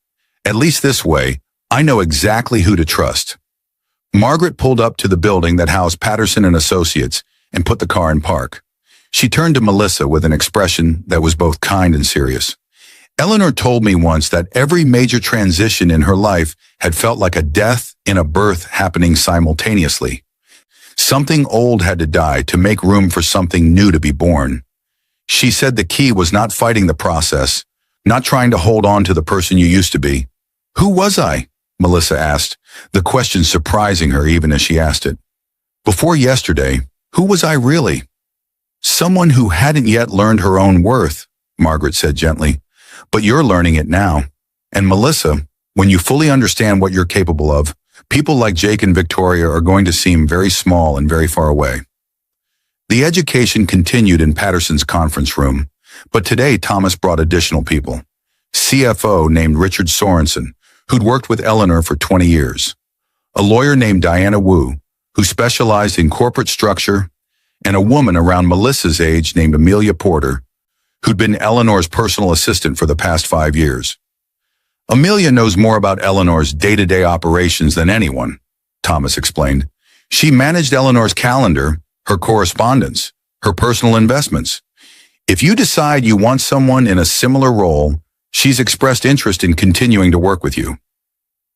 At least this way, I know exactly who to trust." Margaret pulled up to the building that housed Patterson and Associates and put the car in park. She turned to Melissa with an expression that was both kind and serious. "Eleanor told me once that every major transition in her life had felt like a death and a birth happening simultaneously. Something old had to die to make room for something new to be born. She said the key was not fighting the process, not trying to hold on to the person you used to be." "Who was I?" Melissa asked, the question surprising her even as she asked it. "Before yesterday, who was I really?" "Someone who hadn't yet learned her own worth," Margaret said gently. "But you're learning it now. And Melissa, when you fully understand what you're capable of, people like Jake and Victoria are going to seem very small and very far away." The education continued in Patterson's conference room, but today Thomas brought additional people. CFO named Richard Sorensen, who'd worked with Eleanor for 20 years. A lawyer named Diana Wu, who specialized in corporate structure, and a woman around Melissa's age named Amelia Porter, who'd been Eleanor's personal assistant for the past 5 years. "Amelia knows more about Eleanor's day-to-day operations than anyone," Thomas explained. "She managed Eleanor's calendar, her correspondence, her personal investments. If you decide you want someone in a similar role, she's expressed interest in continuing to work with you."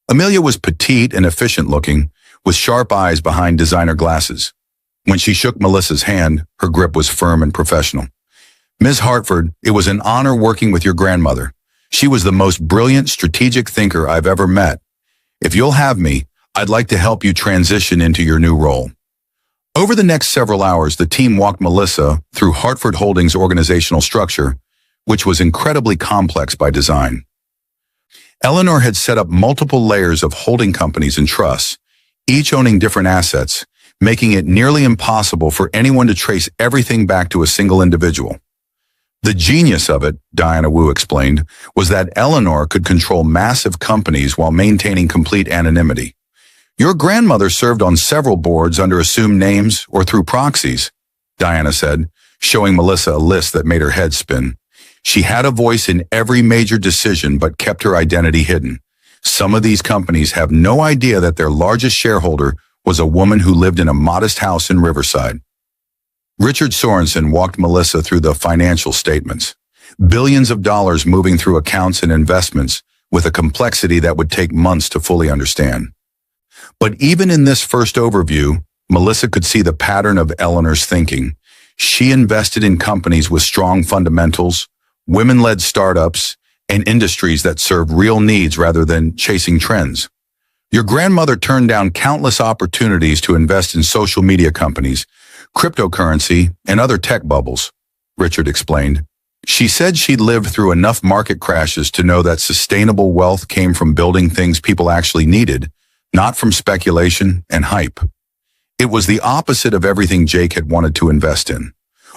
Amelia was petite and efficient-looking, with sharp eyes behind designer glasses. When she shook Melissa's hand, her grip was firm and professional. "Ms. Hartford, it was an honor working with your grandmother. She was the most brilliant strategic thinker I've ever met. If you'll have me, I'd like to help you transition into your new role." Over the next several hours, the team walked Melissa through Hartford Holdings' organizational structure, which was incredibly complex by design. Eleanor had set up multiple layers of holding companies and trusts, each owning different assets, making it nearly impossible for anyone to trace everything back to a single individual. The genius of it, Diana Wu explained, was that Eleanor could control massive companies while maintaining complete anonymity. Your grandmother served on several boards under assumed names or through proxies, Diana said, showing Melissa a list that made her head spin. She had a voice in every major decision but kept her identity hidden. Some of these companies have no idea that their largest shareholder was a woman who lived in a modest house in Riverside. Richard Sorensen walked Melissa through the financial statements. Billions of dollars moving through accounts and investments with a complexity that would take months to fully understand. But even in this first overview, Melissa could see the pattern of Eleanor's thinking. She invested in companies with strong fundamentals, women-led startups, and industries that served real needs rather than chasing trends. Your grandmother turned down countless opportunities to invest in social media companies, cryptocurrency, and other tech bubbles, Richard explained. She said she'd lived through enough market crashes to know that sustainable wealth came from building things people actually needed, not from speculation and hype. It was the opposite of everything Jake had wanted to invest in.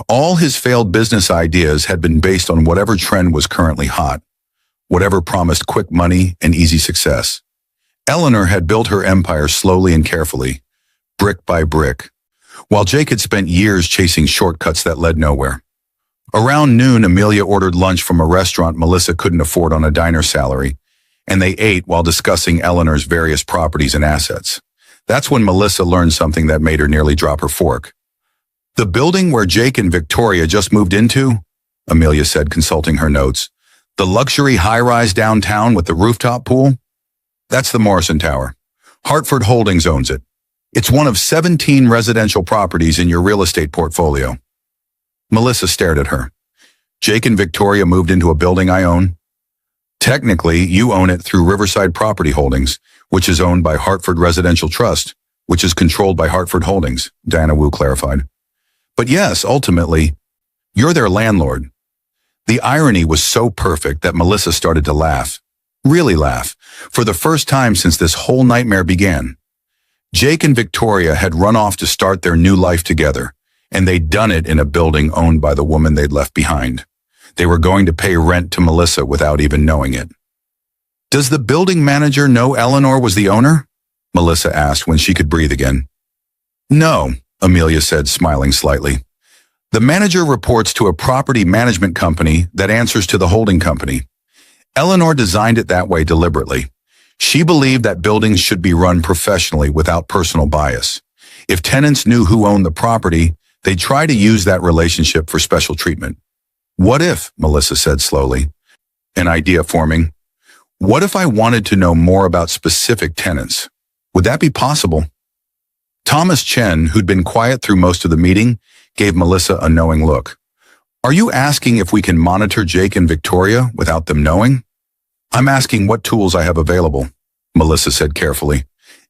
All his failed business ideas had been based on whatever trend was currently hot, whatever promised quick money and easy success. Eleanor had built her empire slowly and carefully, brick by brick, while Jake had spent years chasing shortcuts that led nowhere. Around noon, Amelia ordered lunch from a restaurant Melissa couldn't afford on a diner salary, and they ate while discussing Eleanor's various properties and assets. That's when Melissa learned something that made her nearly drop her fork. The building where Jake and Victoria just moved into, Amelia said, consulting her notes, the luxury high-rise downtown with the rooftop pool? That's the Morrison Tower. Hartford Holdings owns it. It's one of 17 residential properties in your real estate portfolio. Melissa stared at her. Jake and Victoria moved into a building I own. Technically, you own it through Riverside Property Holdings, which is owned by Hartford Residential Trust, which is controlled by Hartford Holdings, Diana Wu clarified. But yes, ultimately, you're their landlord. The irony was so perfect that Melissa started to laugh. Really laugh, for the first time since this whole nightmare began. Jake and Victoria had run off to start their new life together, and they'd done it in a building owned by the woman they'd left behind. They were going to pay rent to Melissa without even knowing it. Does the building manager know Eleanor was the owner? Melissa asked when she could breathe again. No, Amelia said, smiling slightly. The manager reports to a property management company that answers to the holding company. Eleanor designed it that way deliberately. She believed that buildings should be run professionally without personal bias. If tenants knew who owned the property, they'd try to use that relationship for special treatment. What if, Melissa said slowly, an idea forming, what if I wanted to know more about specific tenants? Would that be possible? Thomas Chen, who'd been quiet through most of the meeting, gave Melissa a knowing look. Are you asking if we can monitor Jake and Victoria without them knowing? I'm asking what tools I have available, Melissa said carefully.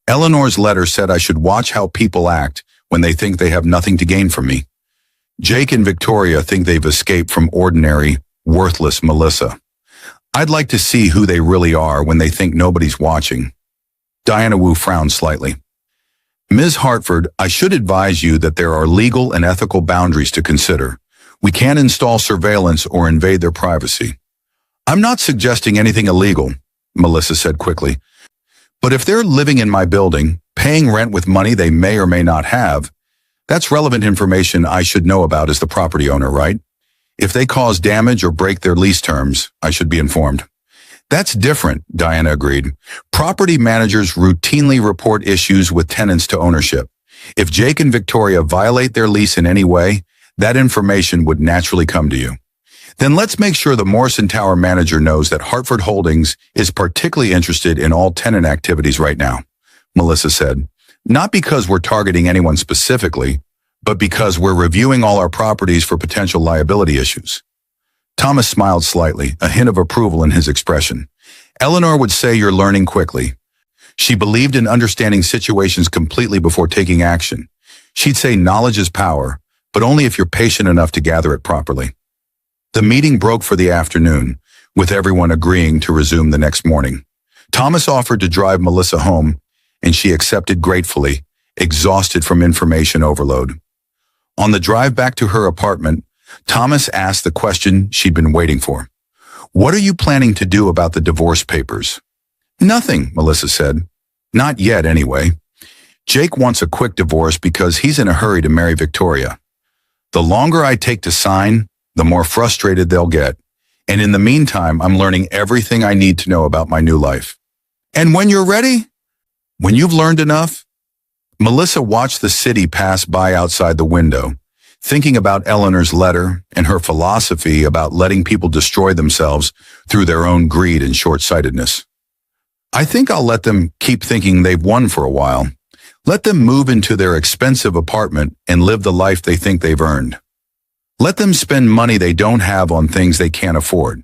Eleanor's letter said I should watch how people act when they think they have nothing to gain from me. Jake and Victoria think they've escaped from ordinary, worthless Melissa. I'd like to see who they really are when they think nobody's watching. Diana Wu frowned slightly. Ms. Hartford, I should advise you that there are legal and ethical boundaries to consider. We can't install surveillance or invade their privacy. I'm not suggesting anything illegal, Melissa said quickly. But if they're living in my building, paying rent with money they may or may not have, that's relevant information I should know about as the property owner, right? If they cause damage or break their lease terms, I should be informed. That's different, Diana agreed. Property managers routinely report issues with tenants to ownership. If Jake and Victoria violate their lease in any way, that information would naturally come to you. Then let's make sure the Morrison Tower manager knows that Hartford Holdings is particularly interested in all tenant activities right now, Melissa said. Not because we're targeting anyone specifically, but because we're reviewing all our properties for potential liability issues. Thomas smiled slightly, a hint of approval in his expression. Eleanor would say you're learning quickly. She believed in understanding situations completely before taking action. She'd say knowledge is power, but only if you're patient enough to gather it properly. The meeting broke for the afternoon, with everyone agreeing to resume the next morning. Thomas offered to drive Melissa home, and she accepted gratefully, exhausted from information overload. On the drive back to her apartment, Thomas asked the question she'd been waiting for. "What are you planning to do about the divorce papers?" "Nothing," Melissa said. "Not yet, anyway. Jake wants a quick divorce because he's in a hurry to marry Victoria. The longer I take to sign, the more frustrated they'll get. And in the meantime, I'm learning everything I need to know about my new life." "And when you're ready?" "When you've learned enough?" Melissa watched the city pass by outside the window, thinking about Eleanor's letter and her philosophy about letting people destroy themselves through their own greed and short-sightedness. "I think I'll let them keep thinking they've won for a while. Let them move into their expensive apartment and live the life they think they've earned. Let them spend money they don't have on things they can't afford.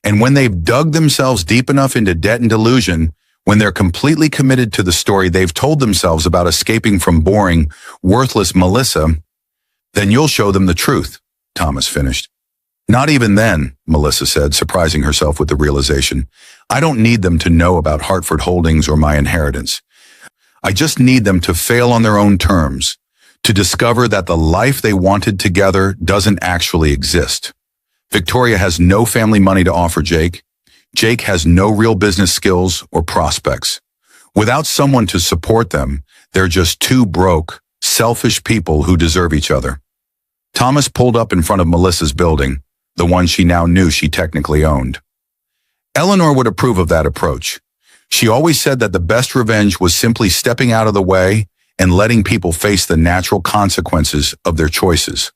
And when they've dug themselves deep enough into debt and delusion, when they're completely committed to the story they've told themselves about escaping from boring, worthless Melissa, then you'll show them the truth," Thomas finished. "Not even then," Melissa said, surprising herself with the realization. "I don't need them to know about Hartford Holdings or my inheritance. I just need them to fail on their own terms, to discover that the life they wanted together doesn't actually exist. Victoria has no family money to offer Jake. Jake has no real business skills or prospects. Without someone to support them, they're just two broke, selfish people who deserve each other." Thomas pulled up in front of Melissa's building, the one she now knew she technically owned. Eleanor would approve of that approach. She always said that the best revenge was simply stepping out of the way and letting people face the natural consequences of their choices.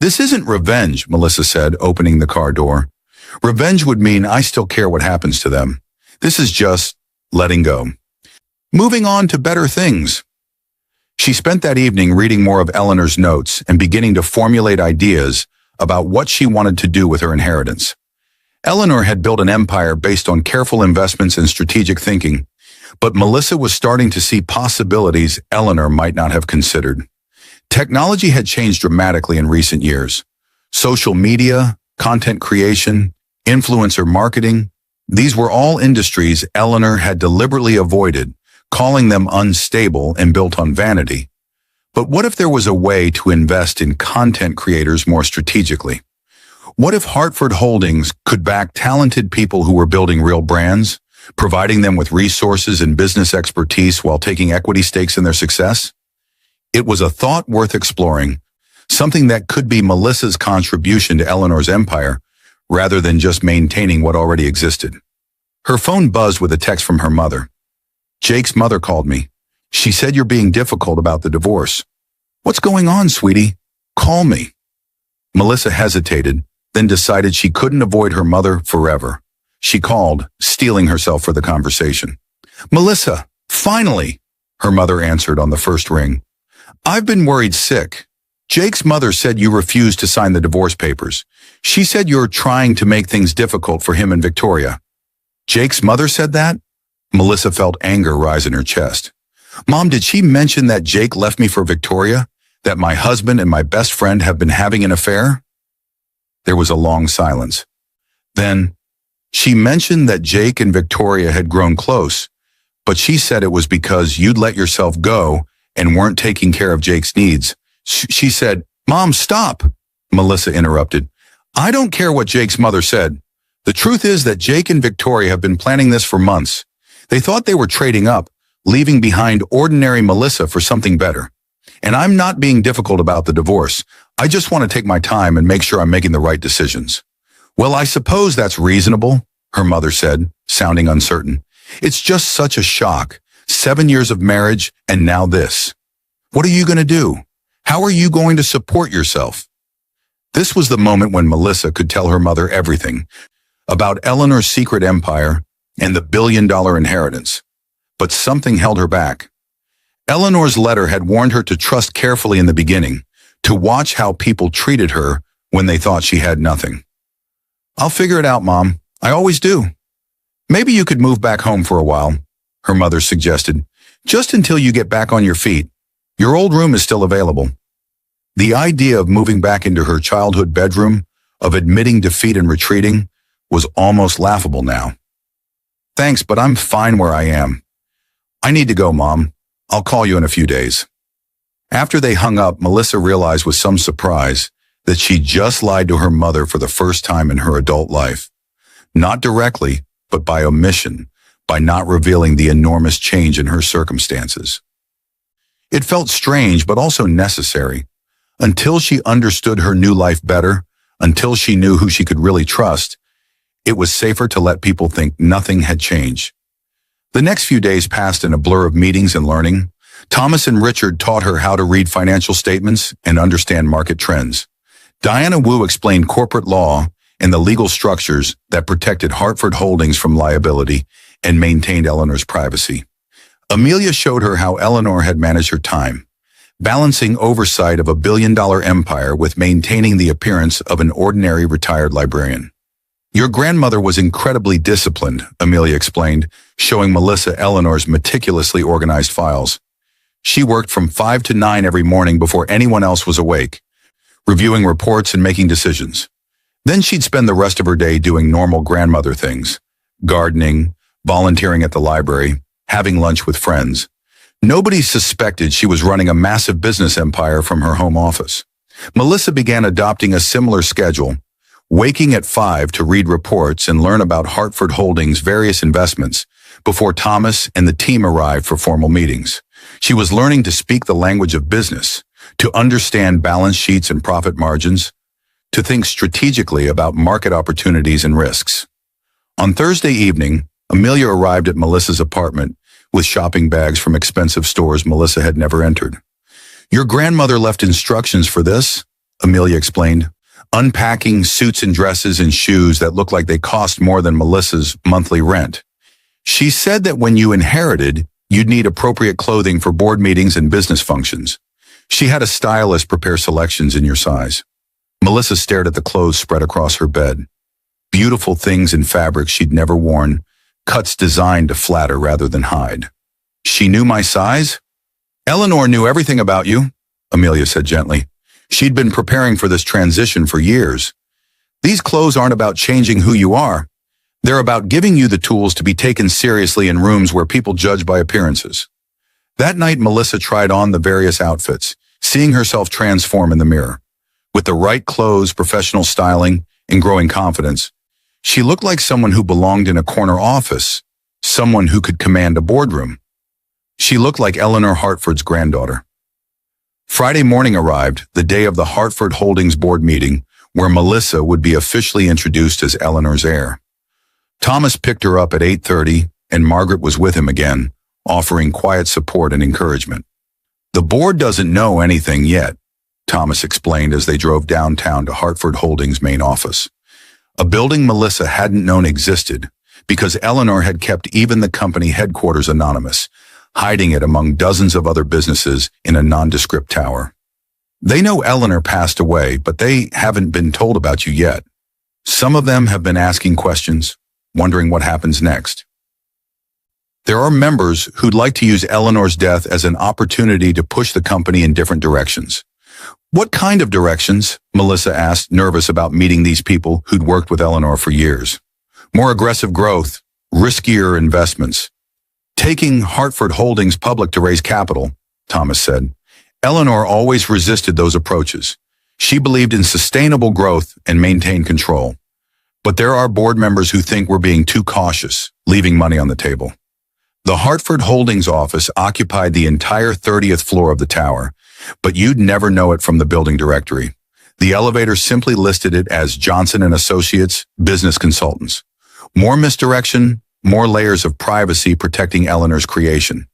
"This isn't revenge," Melissa said, opening the car door. "Revenge would mean I still care what happens to them. This is just letting go. Moving on to better things." She spent that evening reading more of Eleanor's notes and beginning to formulate ideas about what she wanted to do with her inheritance. Eleanor had built an empire based on careful investments and strategic thinking, but Melissa was starting to see possibilities Eleanor might not have considered. Technology had changed dramatically in recent years. Social media, content creation, influencer marketing, these were all industries Eleanor had deliberately avoided, calling them unstable and built on vanity. But what if there was a way to invest in content creators more strategically? What if Hartford Holdings could back talented people who were building real brands, providing them with resources and business expertise while taking equity stakes in their success? It was a thought worth exploring, something that could be Melissa's contribution to Eleanor's empire, rather than just maintaining what already existed. Her phone buzzed with a text from her mother. "Jake's mother called me. She said you're being difficult about the divorce." "What's going on, sweetie? Call me." Melissa hesitated, then decided she couldn't avoid her mother forever. She called, steeling herself for the conversation. "Melissa, finally," her mother answered on the first ring. "I've been worried sick. Jake's mother said you refused to sign the divorce papers. She said you're trying to make things difficult for him and Victoria." "Jake's mother said that?" Melissa felt anger rise in her chest. "Mom, did she mention that Jake left me for Victoria? That my husband and my best friend have been having an affair?" There was a long silence. Then, "She mentioned that Jake and Victoria had grown close, but she said it was because you'd let yourself go and weren't taking care of Jake's needs. She said," "Mom, stop," Melissa interrupted. "I don't care what Jake's mother said. The truth is that Jake and Victoria have been planning this for months. They thought they were trading up, leaving behind ordinary Melissa for something better. And I'm not being difficult about the divorce. I just want to take my time and make sure I'm making the right decisions." "Well, I suppose that's reasonable," her mother said, sounding uncertain. "It's just such a shock. 7 years of marriage and now this. What are you going to do? How are you going to support yourself?" This was the moment when Melissa could tell her mother everything about Eleanor's secret empire and the billion-dollar inheritance. But something held her back. Eleanor's letter had warned her to trust carefully in the beginning, to watch how people treated her when they thought she had nothing. "I'll figure it out, Mom. I always do." "Maybe you could move back home for a while," her mother suggested, "just until you get back on your feet. Your old room is still available." The idea of moving back into her childhood bedroom, of admitting defeat and retreating, was almost laughable now. "Thanks, but I'm fine where I am. I need to go, Mom. I'll call you in a few days." After they hung up, Melissa realized with some surprise that she just lied to her mother for the first time in her adult life. Not directly, but by omission, by not revealing the enormous change in her circumstances. It felt strange, but also necessary. Until she understood her new life better, until she knew who she could really trust, it was safer to let people think nothing had changed. The next few days passed in a blur of meetings and learning. Thomas and Richard taught her how to read financial statements and understand market trends. Diana Wu explained corporate law and the legal structures that protected Hartford Holdings from liability and maintained Eleanor's privacy. Amelia showed her how Eleanor had managed her time, balancing oversight of a billion-dollar empire with maintaining the appearance of an ordinary retired librarian. "Your grandmother was incredibly disciplined," Amelia explained, showing Melissa Eleanor's meticulously organized files. "She worked from 5 to 9 every morning before anyone else was awake, reviewing reports and making decisions. Then she'd spend the rest of her day doing normal grandmother things, gardening, volunteering at the library, having lunch with friends. Nobody suspected she was running a massive business empire from her home office." Melissa began adopting a similar schedule, waking at 5 to read reports and learn about Hartford Holdings' various investments before Thomas and the team arrived for formal meetings. She was learning to speak the language of business, to understand balance sheets and profit margins, to think strategically about market opportunities and risks. On Thursday evening, Amelia arrived at Melissa's apartment with shopping bags from expensive stores Melissa had never entered. "Your grandmother left instructions for this," Amelia explained, unpacking suits and dresses and shoes that looked like they cost more than Melissa's monthly rent. "She said that when you inherited, you'd need appropriate clothing for board meetings and business functions. She had a stylist prepare selections in your size." Melissa stared at the clothes spread across her bed. Beautiful things in fabrics she'd never worn, cuts designed to flatter rather than hide. "She knew my size?" "Eleanor knew everything about you," Amelia said gently. "She'd been preparing for this transition for years. These clothes aren't about changing who you are. They're about giving you the tools to be taken seriously in rooms where people judge by appearances." That night, Melissa tried on the various outfits, seeing herself transform in the mirror. With the right clothes, professional styling, and growing confidence, she looked like someone who belonged in a corner office, someone who could command a boardroom. She looked like Eleanor Hartford's granddaughter. Friday morning arrived, the day of the Hartford Holdings board meeting, where Melissa would be officially introduced as Eleanor's heir. Thomas picked her up at 8:30, and Margaret was with him again, offering quiet support and encouragement. "The board doesn't know anything yet," Thomas explained as they drove downtown to Hartford Holdings' main office. A building Melissa hadn't known existed because Eleanor had kept even the company headquarters anonymous, hiding it among dozens of other businesses in a nondescript tower. "They know Eleanor passed away, but they haven't been told about you yet. Some of them have been asking questions, wondering what happens next. There are members who'd like to use Eleanor's death as an opportunity to push the company in different directions." "What kind of directions?" Melissa asked, nervous about meeting these people who'd worked with Eleanor for years. "More aggressive growth, riskier investments. Taking Hartford Holdings public to raise capital," Thomas said. "Eleanor always resisted those approaches. She believed in sustainable growth and maintained control. But there are board members who think we're being too cautious, leaving money on the table." The Hartford Holdings office occupied the entire 30th floor of the tower, but you'd never know it from the building directory. The elevator simply listed it as Johnson & Associates Business Consultants. More misdirection, more layers of privacy protecting Eleanor's creation.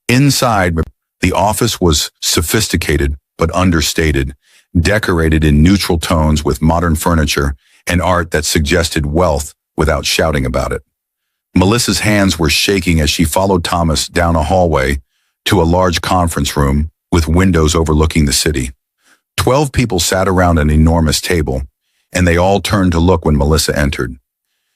Inside, the office was sophisticated but understated, decorated in neutral tones with modern furniture and art that suggested wealth without shouting about it. Melissa's hands were shaking as she followed Thomas down a hallway to a large conference room with windows overlooking the city. 12 people sat around an enormous table, and they all turned to look when Melissa entered.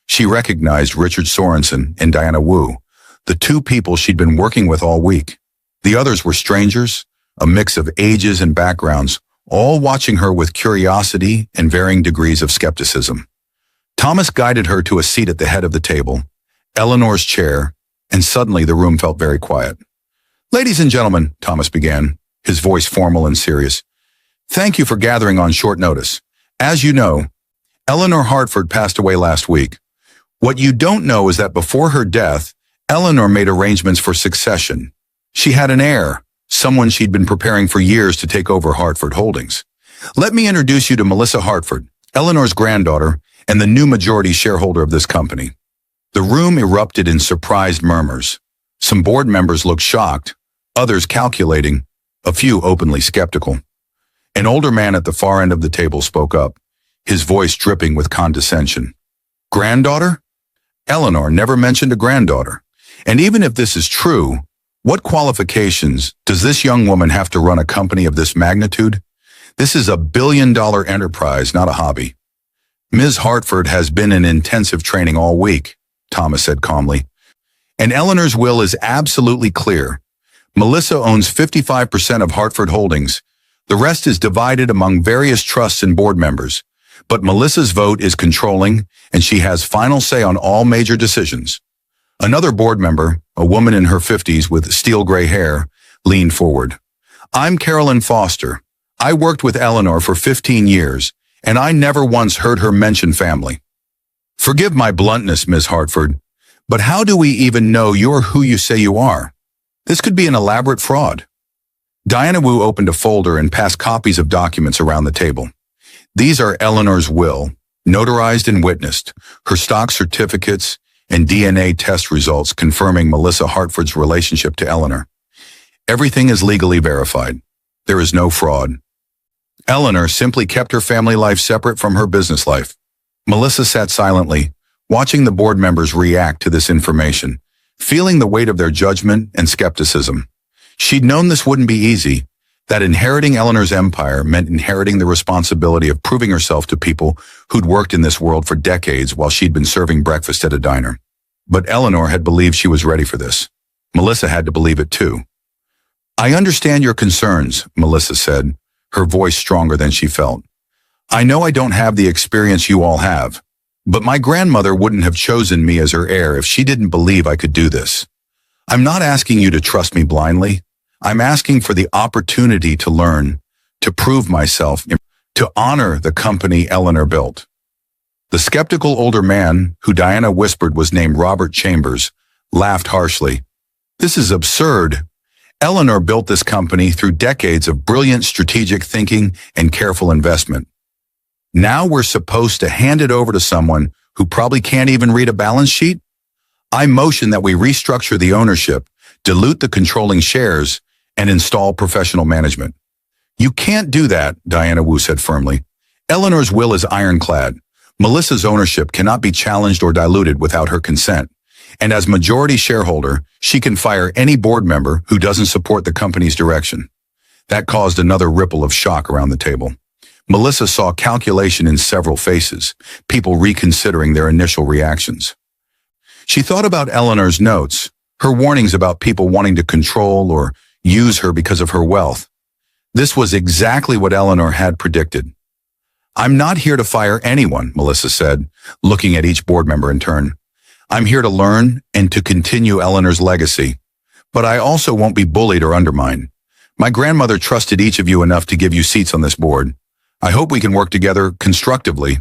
She recognized Richard Sorensen and Diana Wu, the two people she'd been working with all week. The others were strangers, a mix of ages and backgrounds, all watching her with curiosity and varying degrees of skepticism. Thomas guided her to a seat at the head of the table, Eleanor's chair, and suddenly the room felt very quiet. "Ladies and gentlemen," Thomas began, his voice formal and serious, "thank you for gathering on short notice. As you know, Eleanor Hartford passed away last week. What you don't know is that before her death, Eleanor made arrangements for succession. She had an heir, someone she'd been preparing for years to take over Hartford Holdings. Let me introduce you to Melissa Hartford, Eleanor's granddaughter and the new majority shareholder of this company." The room erupted in surprised murmurs. Some board members looked shocked, others calculating, a few openly skeptical. An older man at the far end of the table spoke up, his voice dripping with condescension. "Granddaughter? Eleanor never mentioned a granddaughter. And even if this is true, what qualifications does this young woman have to run a company of this magnitude? This is a billion-dollar enterprise, not a hobby." "Ms. Hartford has been in intensive training all week," Thomas said calmly. "And Eleanor's will is absolutely clear. Melissa owns 55% of Hartford Holdings. The rest is divided among various trusts and board members. But Melissa's vote is controlling, and she has final say on all major decisions." Another board member, a woman in her 50s with steel gray hair, leaned forward. "I'm Carolyn Foster. I worked with Eleanor for 15 years, and I never once heard her mention family." "Forgive my bluntness, Ms. Hartford, but how do we even know you're who you say you are? This could be an elaborate fraud." Diana Wu opened a folder and passed copies of documents around the table. "These are Eleanor's will, notarized and witnessed, her stock certificates, and DNA test results confirming Melissa Hartford's relationship to Eleanor. Everything is legally verified. There is no fraud. Eleanor simply kept her family life separate from her business life." Melissa sat silently, watching the board members react to this information, feeling the weight of their judgment and skepticism. She'd known this wouldn't be easy, that inheriting Eleanor's empire meant inheriting the responsibility of proving herself to people who'd worked in this world for decades while she'd been serving breakfast at a diner. But Eleanor had believed she was ready for this. Melissa had to believe it too. "I understand your concerns," Melissa said, her voice stronger than she felt. "I know I don't have the experience you all have, but my grandmother wouldn't have chosen me as her heir if she didn't believe I could do this. I'm not asking you to trust me blindly. I'm asking for the opportunity to learn, to prove myself, to honor the company Eleanor built." The skeptical older man, who Diana whispered was named Robert Chambers, laughed harshly. "This is absurd. Eleanor built this company through decades of brilliant strategic thinking and careful investment. Now we're supposed to hand it over to someone who probably can't even read a balance sheet? I motion that we restructure the ownership, dilute the controlling shares, and install professional management." "You can't do that," Diana Wu said firmly. "Eleanor's will is ironclad. Melissa's ownership cannot be challenged or diluted without her consent. And as majority shareholder, she can fire any board member who doesn't support the company's direction." That caused another ripple of shock around the table. Melissa saw calculation in several faces, people reconsidering their initial reactions. She thought about Eleanor's notes, her warnings about people wanting to control or use her because of her wealth. This was exactly what Eleanor had predicted. "I'm not here to fire anyone," Melissa said, looking at each board member in turn. "I'm here to learn and to continue Eleanor's legacy. But I also won't be bullied or undermined. My grandmother trusted each of you enough to give you seats on this board. I hope we can work together constructively."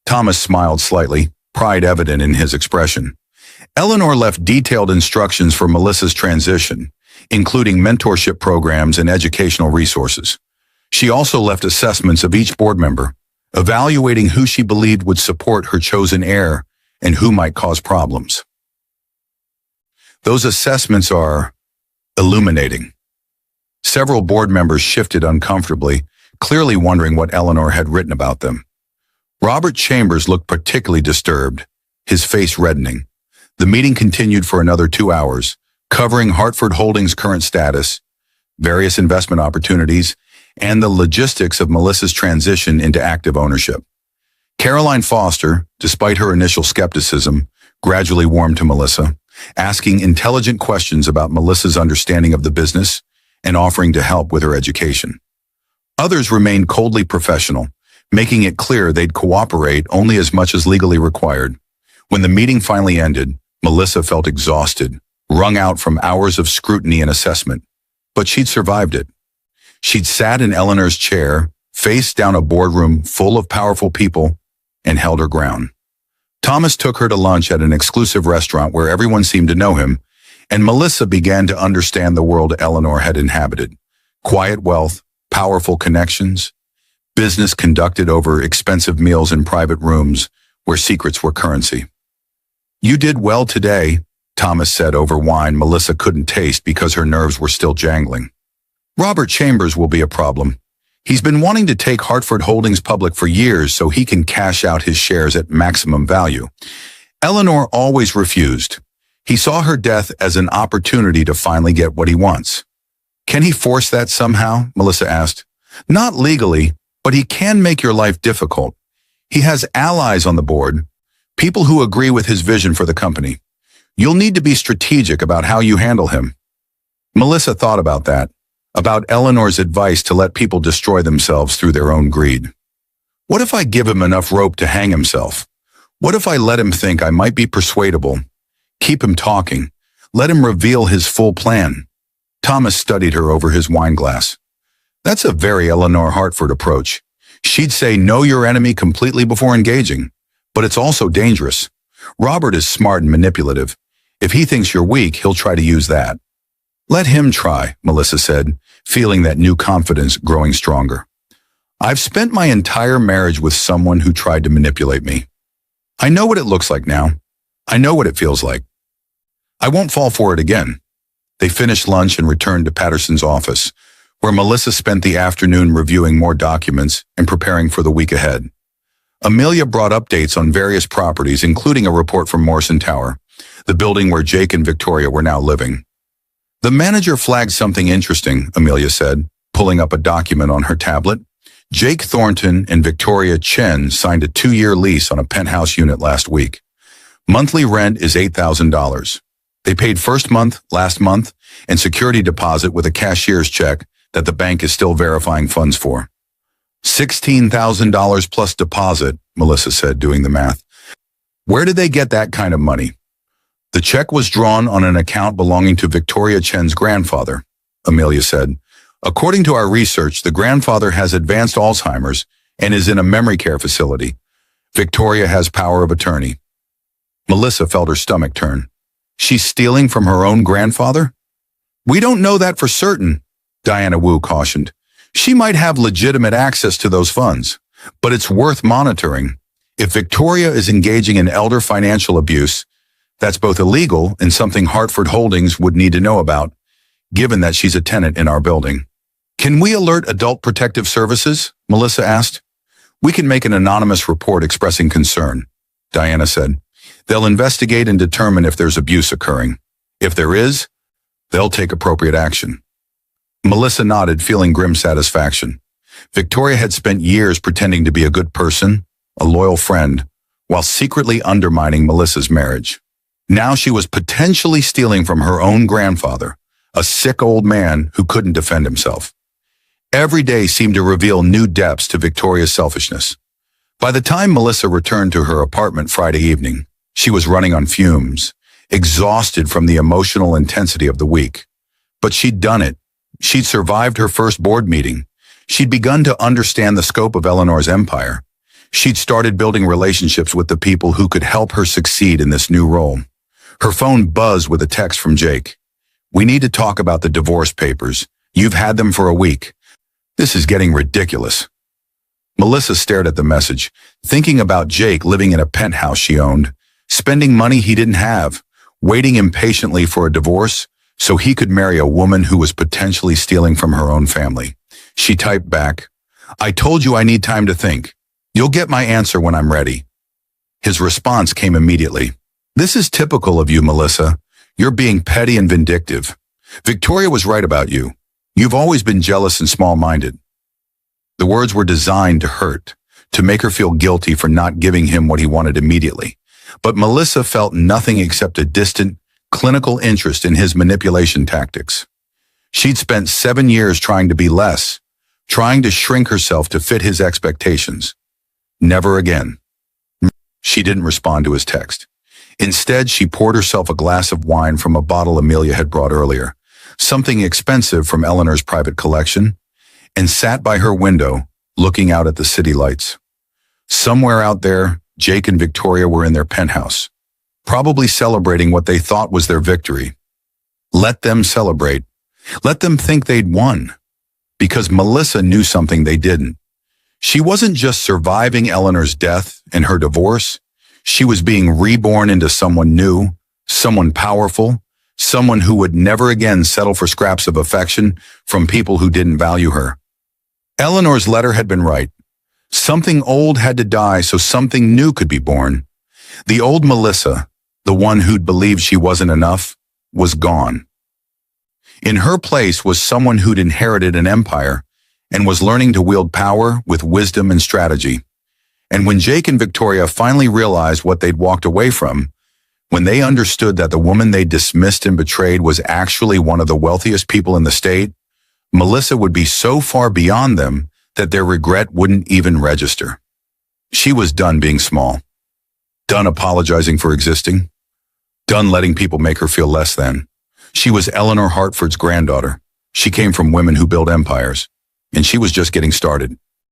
Thomas smiled slightly, pride evident in his expression. Eleanor left detailed instructions for Melissa's transition, including mentorship programs and educational resources. She also left assessments of each board member, evaluating who she believed would support her chosen heir and who might cause problems. Those assessments are illuminating. Several board members shifted uncomfortably, clearly wondering what Eleanor had written about them. Robert Chambers looked particularly disturbed, his face reddening. The meeting continued for another 2 hours, covering Hartford Holdings' current status, various investment opportunities, and the logistics of Melissa's transition into active ownership. Caroline Foster, despite her initial skepticism, gradually warmed to Melissa, asking intelligent questions about Melissa's understanding of the business and offering to help with her education. Others remained coldly professional, making it clear they'd cooperate only as much as legally required. When the meeting finally ended, Melissa felt exhausted, wrung out from hours of scrutiny and assessment. But she'd survived it. She'd sat in Eleanor's chair, faced down a boardroom full of powerful people, and held her ground. Thomas took her to lunch at an exclusive restaurant where everyone seemed to know him, and Melissa began to understand the world Eleanor had inhabited. Quiet wealth, powerful connections, business conducted over expensive meals in private rooms where secrets were currency. "You did well today," Thomas said over wine Melissa couldn't taste because her nerves were still jangling. "Robert Chambers will be a problem. He's been wanting to take Hartford Holdings public for years so he can cash out his shares at maximum value. Eleanor always refused. He saw her death as an opportunity to finally get what he wants." "Can he force that somehow?" Melissa asked. "Not legally, but he can make your life difficult. He has allies on the board, people who agree with his vision for the company. You'll need to be strategic about how you handle him." Melissa thought about that, about Eleanor's advice to let people destroy themselves through their own greed. "What if I give him enough rope to hang himself? What if I let him think I might be persuadable? Keep him talking. Let him reveal his full plan." Thomas studied her over his wine glass. "That's a very Eleanor Hartford approach. She'd say know your enemy completely before engaging. But it's also dangerous. Robert is smart and manipulative. If he thinks you're weak, he'll try to use that." "Let him try," Melissa said, feeling that new confidence growing stronger. "I've spent my entire marriage with someone who tried to manipulate me. I know what it looks like now. I know what it feels like. I won't fall for it again." They finished lunch and returned to Patterson's office, where Melissa spent the afternoon reviewing more documents and preparing for the week ahead. Amelia brought updates on various properties, including a report from Morrison Tower, the building where Jake and Victoria were now living. "The manager flagged something interesting," Amelia said, pulling up a document on her tablet. "Jake Thornton and Victoria Chen signed a 2-year lease on a penthouse unit last week. Monthly rent is $8,000. They paid first month, last month, and security deposit with a cashier's check that the bank is still verifying funds for. $16,000 plus deposit," Melissa said, doing the math. "Where did they get that kind of money?" "The check was drawn on an account belonging to Victoria Chen's grandfather," Amelia said. "According to our research, the grandfather has advanced Alzheimer's and is in a memory care facility. Victoria has power of attorney." Melissa felt her stomach turn. "She's stealing from her own grandfather?" "We don't know that for certain," Diana Wu cautioned. "She might have legitimate access to those funds, but it's worth monitoring. If Victoria is engaging in elder financial abuse, that's both illegal and something Hartford Holdings would need to know about, given that she's a tenant in our building." "Can we alert Adult Protective Services?" Melissa asked. "We can make an anonymous report expressing concern," Diana said. "They'll investigate and determine if there's abuse occurring. If there is, they'll take appropriate action." Melissa nodded, feeling grim satisfaction. Victoria had spent years pretending to be a good person, a loyal friend, while secretly undermining Melissa's marriage. Now she was potentially stealing from her own grandfather, a sick old man who couldn't defend himself. Every day seemed to reveal new depths to Victoria's selfishness. By the time Melissa returned to her apartment Friday evening, she was running on fumes, exhausted from the emotional intensity of the week. But she'd done it. She'd survived her first board meeting. She'd begun to understand the scope of Eleanor's empire. She'd started building relationships with the people who could help her succeed in this new role. Her phone buzzed with a text from Jake. "We need to talk about the divorce papers. You've had them for a week. This is getting ridiculous." Melissa stared at the message, thinking about Jake living in a penthouse she owned, spending money he didn't have, waiting impatiently for a divorce so he could marry a woman who was potentially stealing from her own family. She typed back, "I told you I need time to think. You'll get my answer when I'm ready." His response came immediately. "This is typical of you, Melissa. You're being petty and vindictive. Victoria was right about you. You've always been jealous and small-minded." The words were designed to hurt, to make her feel guilty for not giving him what he wanted immediately. But Melissa felt nothing except a distant, clinical interest in his manipulation tactics. She'd spent 7 years trying to be less, trying to shrink herself to fit his expectations. Never again. She didn't respond to his text. Instead, she poured herself a glass of wine from a bottle Amelia had brought earlier, something expensive from Eleanor's private collection, and sat by her window, looking out at the city lights. Somewhere out there, Jake and Victoria were in their penthouse, probably celebrating what they thought was their victory. Let them celebrate. Let them think they'd won. Because Melissa knew something they didn't. She wasn't just surviving Eleanor's death and her divorce. She was being reborn into someone new, someone powerful, someone who would never again settle for scraps of affection from people who didn't value her. Eleanor's letter had been right. Something old had to die so something new could be born. The old Melissa, the one who'd believed she wasn't enough, was gone. In her place was someone who'd inherited an empire and was learning to wield power with wisdom and strategy. And when Jake and Victoria finally realized what they'd walked away from, when they understood that the woman they dismissed and betrayed was actually one of the wealthiest people in the state, Melissa would be so far beyond them that their regret wouldn't even register. She was done being small, done apologizing for existing, done letting people make her feel less than. She was Eleanor Hartford's granddaughter. She came from women who built empires, and she was just getting started.